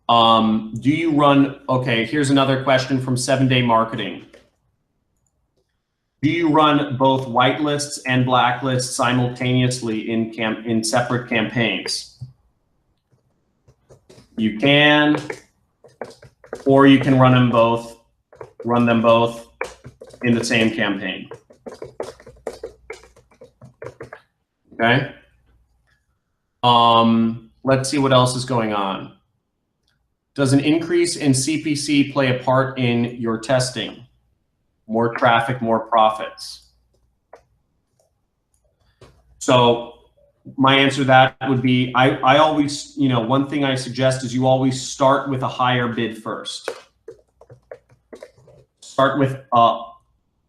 Do you run, okay, here's another question from 7-Day Marketing. Do you run both whitelists and blacklists simultaneously in separate campaigns? You can, or you can run them both in the same campaign. Okay. Let's see what else is going on. Does an increase in CPC play a part in your testing? More traffic, more profits. So my answer to that would be, I always, you know, one thing I suggest is you always start with a higher bid first. Start with a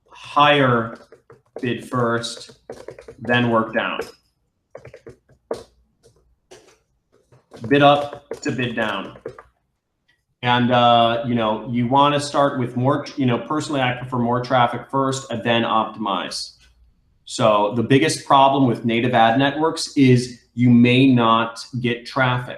higher bid first, then work down. Bid up to bid down. And, you know, you want to start with more, you know, personally, I prefer more traffic first and then optimize. So the biggest problem with native ad networks is you may not get traffic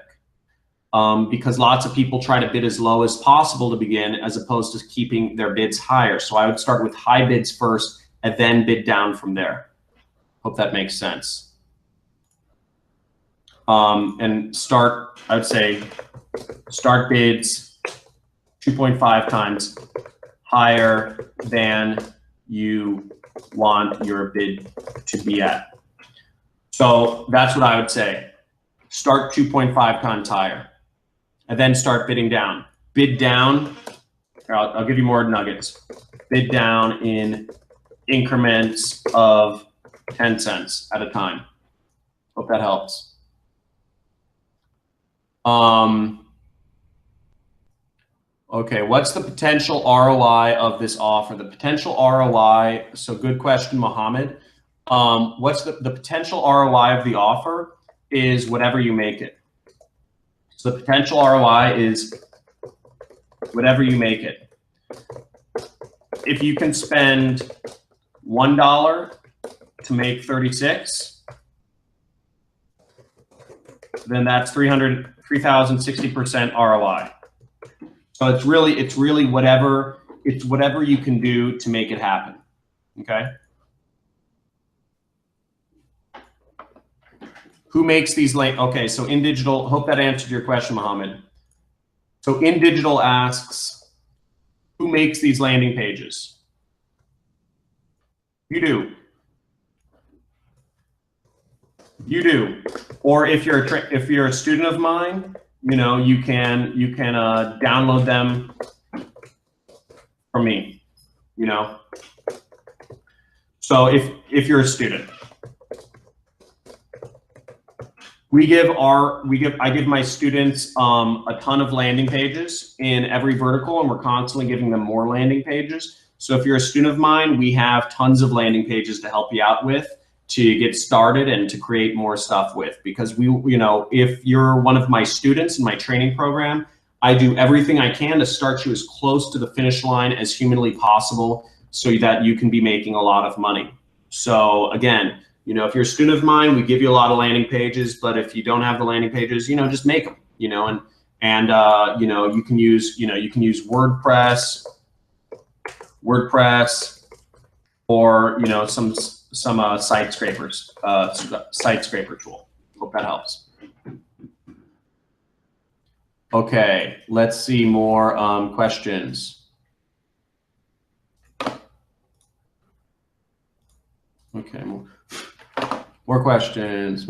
because lots of people try to bid as low as possible to begin, as opposed to keeping their bids higher. So I would start with high bids first and then bid down from there. Hope that makes sense. And start, I would say, start bids 2.5 times higher than you want your bid to be at. So that's what I would say. Start 2.5 times higher and then start bidding down. Bid down, I'll give you more nuggets. Bid down in increments of 10 cents at a time. Hope that helps. Okay, what's the potential ROI of this offer? The potential ROI, so good question, Mohammed. What's the potential ROI of the offer is whatever you make it. So the potential ROI is whatever you make it. If you can spend $1 to make 36, then that's 3,060% ROI. So it's really whatever you can do to make it happen. Okay. Who makes these okay, so in digital, hope that answered your question, Mohammed. So in digital asks, who makes these landing pages? You do. You do. Or if you're a student of mine, you know, you can download them from me, you know. So if you're a student, I give my students a ton of landing pages in every vertical, and we're constantly giving them more landing pages. So if you're a student of mine, we have tons of landing pages to help you out with, to get started and to create more stuff with, because you know, if you're one of my students in my training program, I do everything I can to start you as close to the finish line as humanly possible so that you can be making a lot of money. So again, you know, if you're a student of mine, we give you a lot of landing pages, but if you don't have the landing pages, you know, just make them, you know, and you know, you can use WordPress, or, you know, some site scraper tool. Hope that helps. Okay, let's see more questions. Okay, more questions.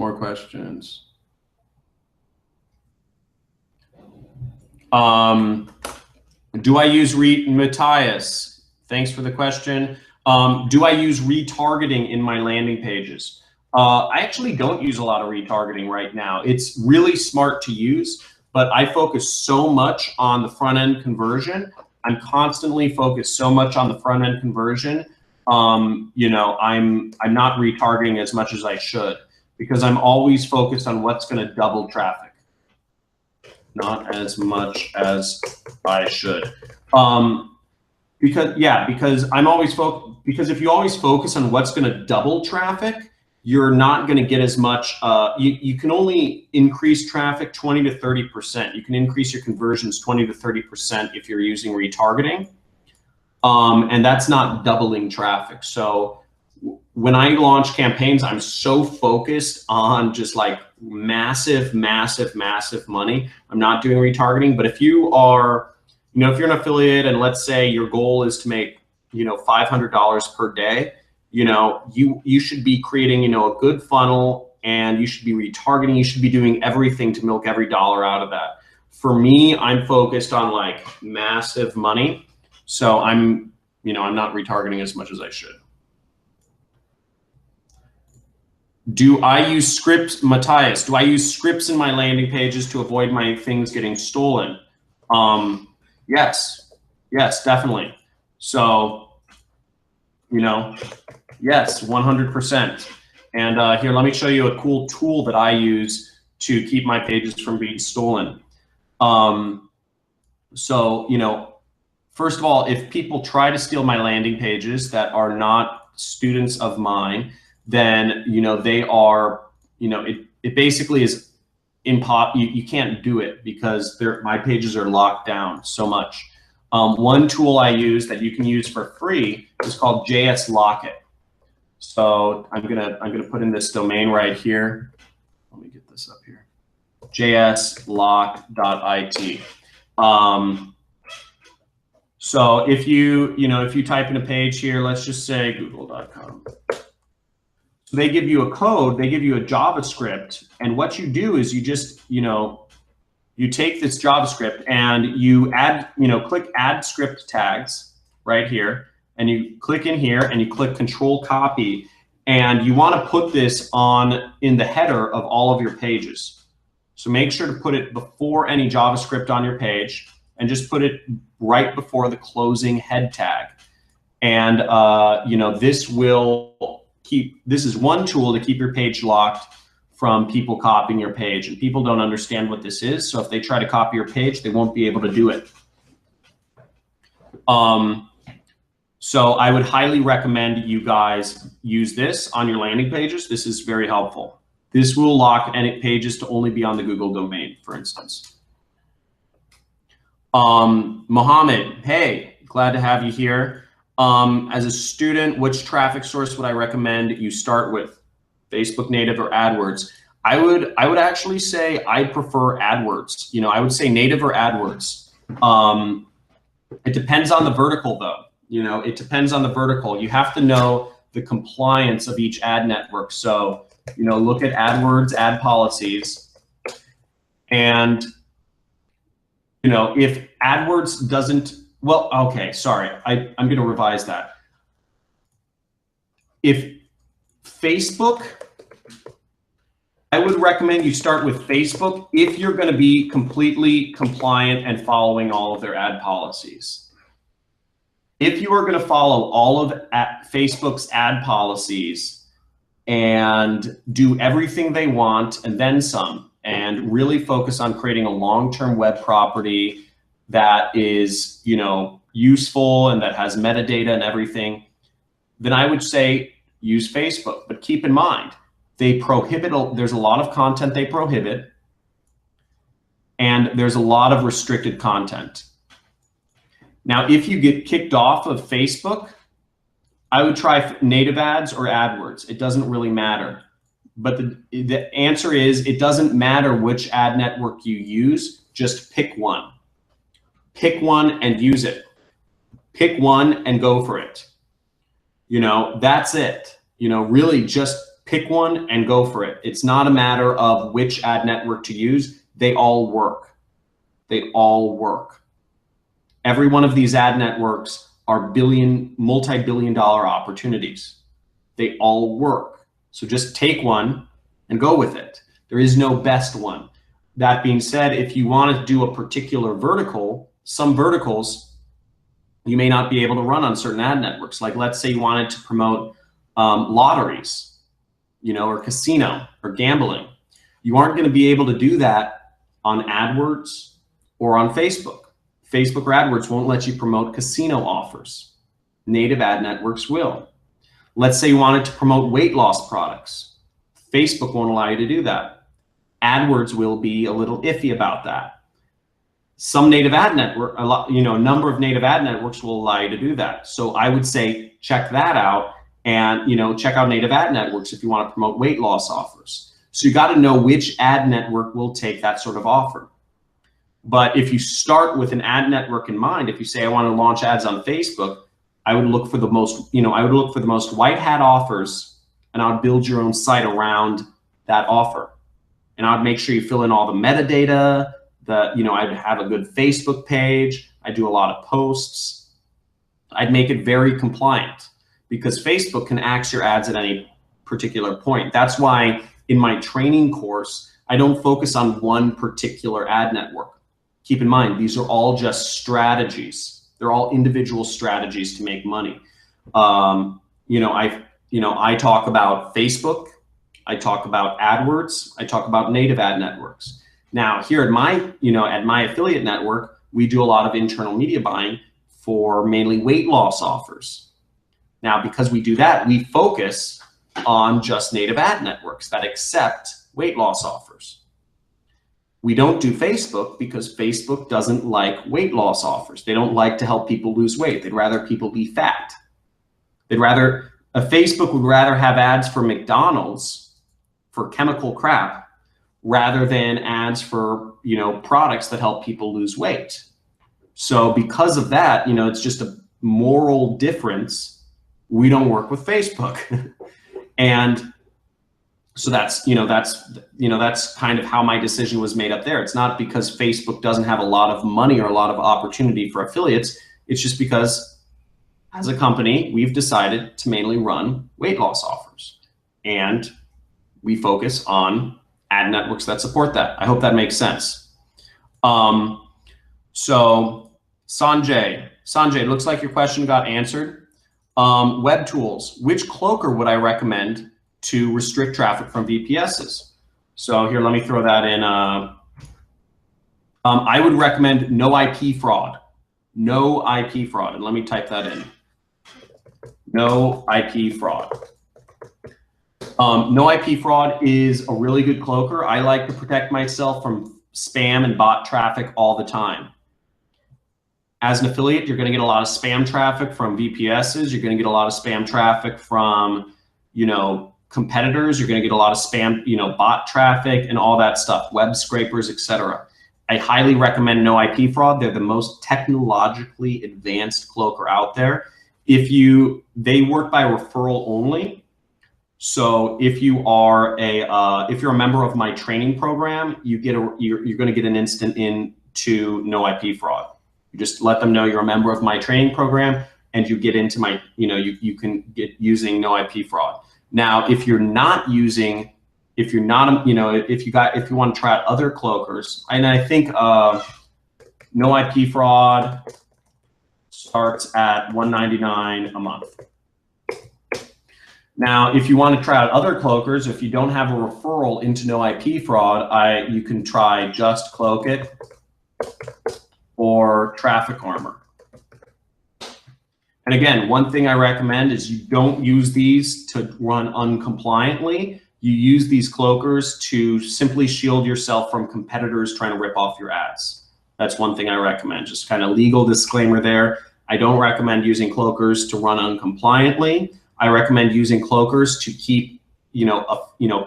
Do I use Matthias? Thanks for the question. Do I use retargeting in my landing pages? I actually don't use a lot of retargeting right now. It's really smart to use, but I focus so much on the front end conversion. I'm constantly focused so much on the front end conversion. You know, I'm not retargeting as much as I should, because I'm always focused on what's going to double traffic. not as much as I should. Because I'm always because if you always focus on what's going to double traffic, you're not going to get as much. You can only increase traffic 20 to 30%. You can increase your conversions 20 to 30% if you're using retargeting. And that's not doubling traffic. So when I launch campaigns, I'm so focused on just like massive, massive, massive money. I'm not doing retargeting. But if you are, if you're an affiliate and let's say your goal is to make, $500 per day, you should be creating, a good funnel, and you should be retargeting. You should be doing everything to milk every dollar out of that. For me, I'm focused on like massive money. So I'm not retargeting as much as I should. Do I use scripts, Matthias? Do I use scripts in my landing pages to avoid my things getting stolen? Yes, definitely. So, yes, 100%. And here, let me show you a cool tool that I use to keep my pages from being stolen. First of all, if people try to steal my landing pages that are not students of mine, then, they are, it basically is you can't do it because my pages are locked down so much. One tool I use that you can use for free is called JS Locket. So I'm gonna put in this domain right here. Let me get this up here. jslock.it. So if you type in a page here, let's just say google.com. So they give you a code, they give you a JavaScript, and what you do is you just, you take this JavaScript and you add, click add script tags right here, and you click in here and you click control copy, and you want to put this in the header of all of your pages. So make sure to put it before any JavaScript on your page, and just put it right before the closing head tag. And this is one tool to keep your page locked from people copying your page. And people don't understand what this is, so if they try to copy your page, they won't be able to do it. So I would highly recommend you guys use this on your landing pages. This is very helpful. This will lock any pages to only be on the Google domain, for instance. Mohammed, hey, glad to have you here. As a student, which traffic source would I recommend you start with? Facebook native or AdWords? I would actually say I prefer AdWords. I would say native or AdWords. It depends on the vertical though. It depends on the vertical. You have to know the compliance of each ad network. So, look at AdWords ad policies, and if AdWords doesn't, well, okay, sorry, I'm going to revise that. If Facebook, I would recommend you start with Facebook if you're going to be completely compliant and following all of their ad policies. If you are going to follow all of Facebook's ad policies and do everything they want and then some, and really focus on creating a long-term web property that is, useful and that has metadata and everything, then I would say use Facebook. But keep in mind, they prohibit, there's a lot of content they prohibit, and there's a lot of restricted content. Now, if you get kicked off of Facebook, I would try native ads or AdWords. It doesn't really matter. But the answer is, it doesn't matter which ad network you use, just pick one. Pick one and use it. Pick one and go for it. That's it. Really just pick one and go for it. It's not a matter of which ad network to use. They all work. They all work. Every one of these ad networks are multi-billion dollar opportunities. They all work. So just take one and go with it. There is no best one. That being said, if you want to do a particular vertical, some verticals you may not be able to run on certain ad networks. Like let's say you wanted to promote lotteries, or casino or gambling. You aren't going to be able to do that on AdWords or on Facebook. Facebook or AdWords won't let you promote casino offers. Native ad networks will. Let's say you wanted to promote weight loss products. Facebook won't allow you to do that. AdWords will be a little iffy about that. Some native ad network, a number of native ad networks will allow you to do that. So I would say check that out, and check out native ad networks if you want to promote weight loss offers. So you got to know which ad network will take that sort of offer. But if you start with an ad network in mind, if you say I want to launch ads on Facebook, I would look for the most, white hat offers, and I would build your own site around that offer. And I'd make sure you fill in all the metadata. I'd have a good Facebook page. I do a lot of posts. I'd make it very compliant, because Facebook can axe your ads at any particular point. That's why in my training course, I don't focus on one particular ad network. Keep in mind, these are all just strategies. They're all individual strategies to make money. I talk about Facebook, I talk about AdWords, I talk about native ad networks. Now here at my affiliate network, we do a lot of internal media buying for mainly weight loss offers. Now, because we do that, we focus on just native ad networks that accept weight loss offers. We don't do Facebook because Facebook doesn't like weight loss offers. They don't like to help people lose weight. They'd rather people be fat. Facebook would rather have ads for McDonald's for chemical crap rather than ads for, products that help people lose weight. So because of that, it's just a moral difference. We don't work with Facebook. And so that's kind of how my decision was made up there. It's not because Facebook doesn't have a lot of money or a lot of opportunity for affiliates. It's just because as a company, we've decided to mainly run weight loss offers, and we focus on ad networks that support that. I hope that makes sense. So Sanjay, it looks like your question got answered. Web tools, which cloaker would I recommend to restrict traffic from VPSs? So here, let me throw that in. I would recommend No IP Fraud. No IP Fraud, and let me type that in. No IP Fraud. No IP Fraud is a really good cloaker. I like to protect myself from spam and bot traffic all the time. As an affiliate, you're going to get a lot of spam traffic from VPSs. You're going to get a lot of spam traffic from, competitors. You're going to get a lot of spam, bot traffic and all that stuff, web scrapers, etc. I highly recommend No IP Fraud. They're the most technologically advanced cloaker out there. They work by referral only. So if you're a member of my training program, you're going to get an instant into No IP Fraud. You just let them know you're a member of my training program, and you get into my, you can get using No IP Fraud. Now, if you want to try out other cloakers, and I think No IP Fraud starts at $199 a month. Now, if you want to try out other cloakers, if you don't have a referral into No IP Fraud, you can try Just Cloak It or Traffic Armor. And again, one thing I recommend is you don't use these to run uncompliantly. You use these cloakers to simply shield yourself from competitors trying to rip off your ads. That's one thing I recommend. Just kind of legal disclaimer there. I don't recommend using cloakers to run uncompliantly. I recommend using cloakers to keep,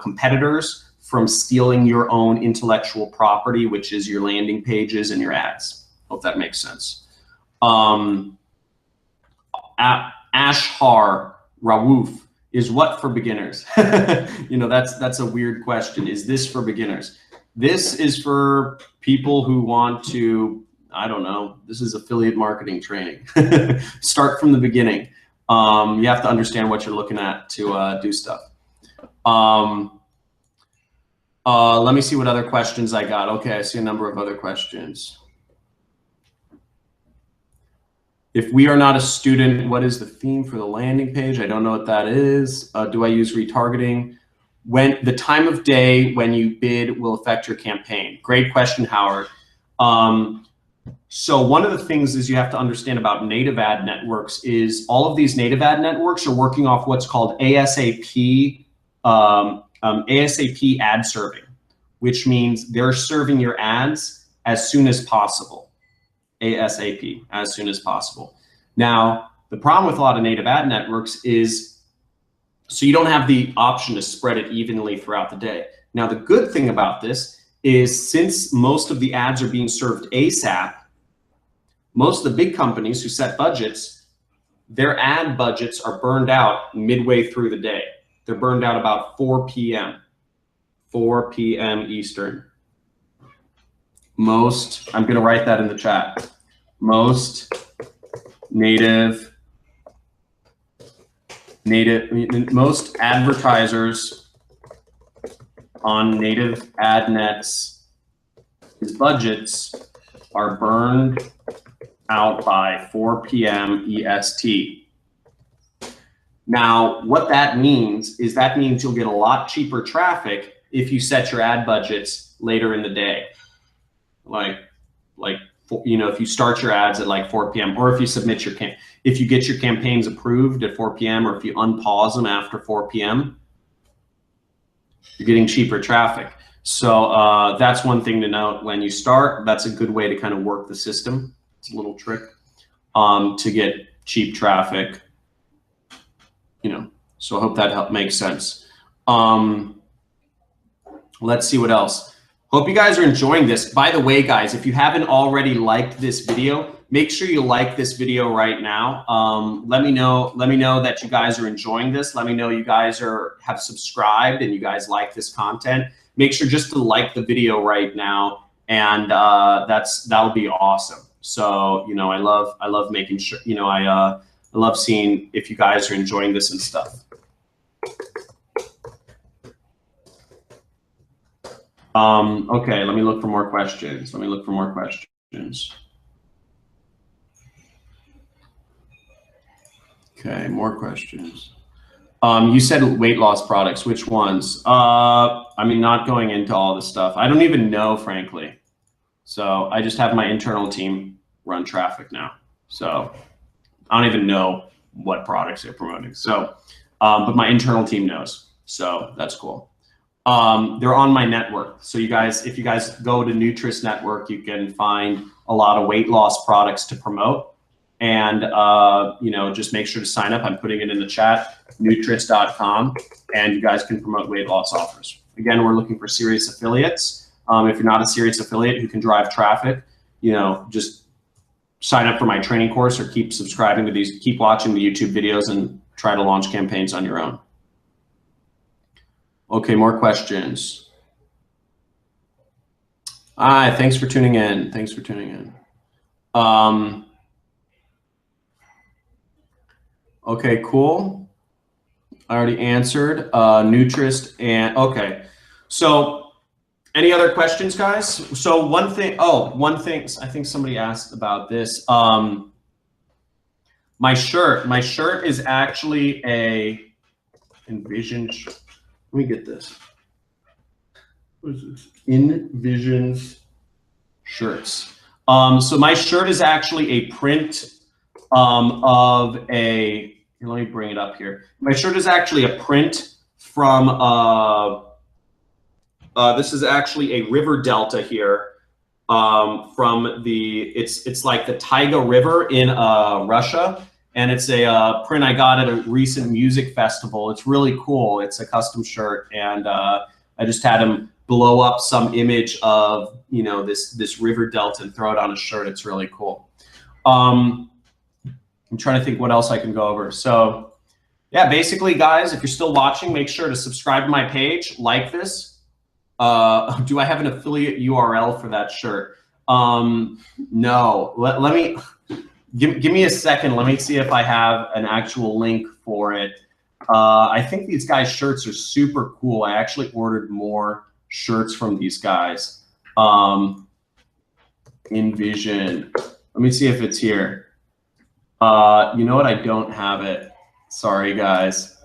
competitors from stealing your own intellectual property, which is your landing pages and your ads. Hope that makes sense. Ashhar Rawouf, is what for beginners? That's a weird question. Is this for beginners? This is for people who want to, I don't know, this is affiliate marketing training. Start from the beginning. You have to understand what you're looking at to do stuff. Let me see what other questions I got. Okay, I see a number of other questions. If we are not a student, what is the theme for the landing page? I don't know what that is. Do I use retargeting? when the time of day when you bid will affect your campaign. Great question, Howard. So one of the things is you have to understand about native ad networks is all of these native ad networks are working off what's called ASAP, ASAP ad serving, which means they're serving your ads as soon as possible. ASAP, as soon as possible. Now, the problem with a lot of native ad networks is, so you don't have the option to spread it evenly throughout the day. Now, the good thing about this is since most of the ads are being served ASAP, most of the big companies who set budgets, their ad budgets are burned out midway through the day. They're burned out about 4 p.m. 4 p.m. Eastern. Most, I'm gonna write that in the chat. Most most advertisers on native ad nets, his budgets are burned out by 4 p.m. EST. Now, what that means is that means you'll get a lot cheaper traffic if you set your ad budgets later in the day. Like you know, if you start your ads at like 4 p.m. or if you submit your if you get your campaigns approved at 4 p.m. or if you unpause them after 4 p.m., you're getting cheaper traffic. So that's one thing to note when you start. That's a good way to kind of work the system. It's a little trick to get cheap traffic, you know. So I hope that makes sense. Let's see what else. Hope you guys are enjoying this. By the way, guys, if you haven't already liked this video, make sure you like this video right now. Let me know that you guys are enjoying this. Let me know you guys have subscribed and you guys like this content. Make sure just to like the video right now, and that'll be awesome. So, you know, I love making sure, you know, I love seeing if you guys are enjoying this and stuff. Okay, let me look for more questions. Okay, more questions. You said weight loss products. Which ones? I mean, not going into all this stuff. I don't even know, frankly. So I just have my internal team run traffic now. So I don't even know what products they're promoting. So, but my internal team knows. So that's cool. They're on my network. So you guys, if you guys go to Nutris Network, you can find a lot of weight loss products to promote. And, you know, just make sure to sign up. I'm putting it in the chat, nutris.com, and you guys can promote weight loss offers. Again, we're looking for serious affiliates. If you're not a serious affiliate who can drive traffic, you know, just sign up for my training course or keep subscribing to these, keep watching the YouTube videos and try to launch campaigns on your own. Okay, more questions. Hi, thanks for tuning in. Thanks for tuning in. Okay, cool. I already answered Nutris and okay. So any other questions, guys? So one thing, I think somebody asked about this. My shirt is actually a Envision shirt. Let me get this. What is this? Envisions shirts. So my shirt is actually a print of a, here, let me bring it up here. My shirt is actually a print from, this is actually a river delta here from the, it's like the Taiga River in Russia. And it's a print I got at a recent music festival. It's really cool. It's a custom shirt. And I just had him blow up some image of, you know, this river delta and throw it on a shirt. It's really cool. I'm trying to think what else I can go over. So yeah, basically guys, if you're still watching, make sure to subscribe to my page, like this. Do I have an affiliate URL for that shirt? No, let me, give me a second. Let me see if I have an actual link for it. I think these guys' shirts are super cool. I actually ordered more shirts from these guys. Envision, let me see if it's here. You know what? I don't have it. Sorry, guys.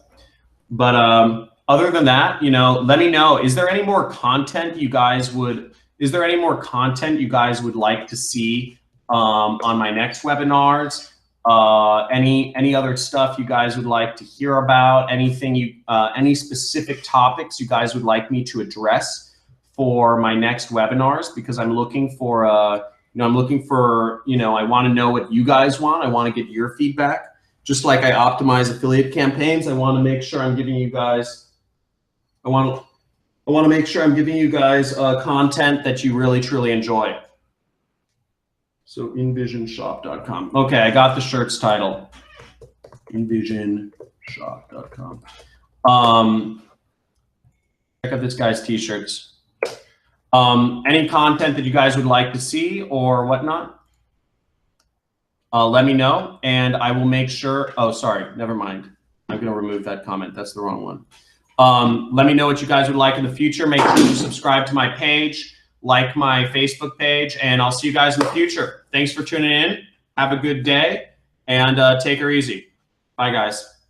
But other than that, you know, let me know. Is there any more content you guys would? Is there any more content you guys would like to see on my next webinars? Any other stuff you guys would like to hear about? Anything you, any specific topics you guys would like me to address for my next webinars? Because I'm looking for, you know, I want to know what you guys want. I want to get your feedback. Just like I optimize affiliate campaigns, I want to make sure I'm giving you guys, I want to make sure I'm giving you guys content that you really, truly enjoy. So envisionshop.com. Okay, I got the shirt's title. Envisionshop.com. Check out this guy's t-shirts. Any content that you guys would like to see or whatnot, let me know and I will make sure. Oh, sorry, never mind. I'm going to remove that comment. That's the wrong one. Let me know what you guys would like in the future. Make sure you subscribe to my page, like my Facebook page, and I'll see you guys in the future. Thanks for tuning in. Have a good day and take her easy. Bye, guys.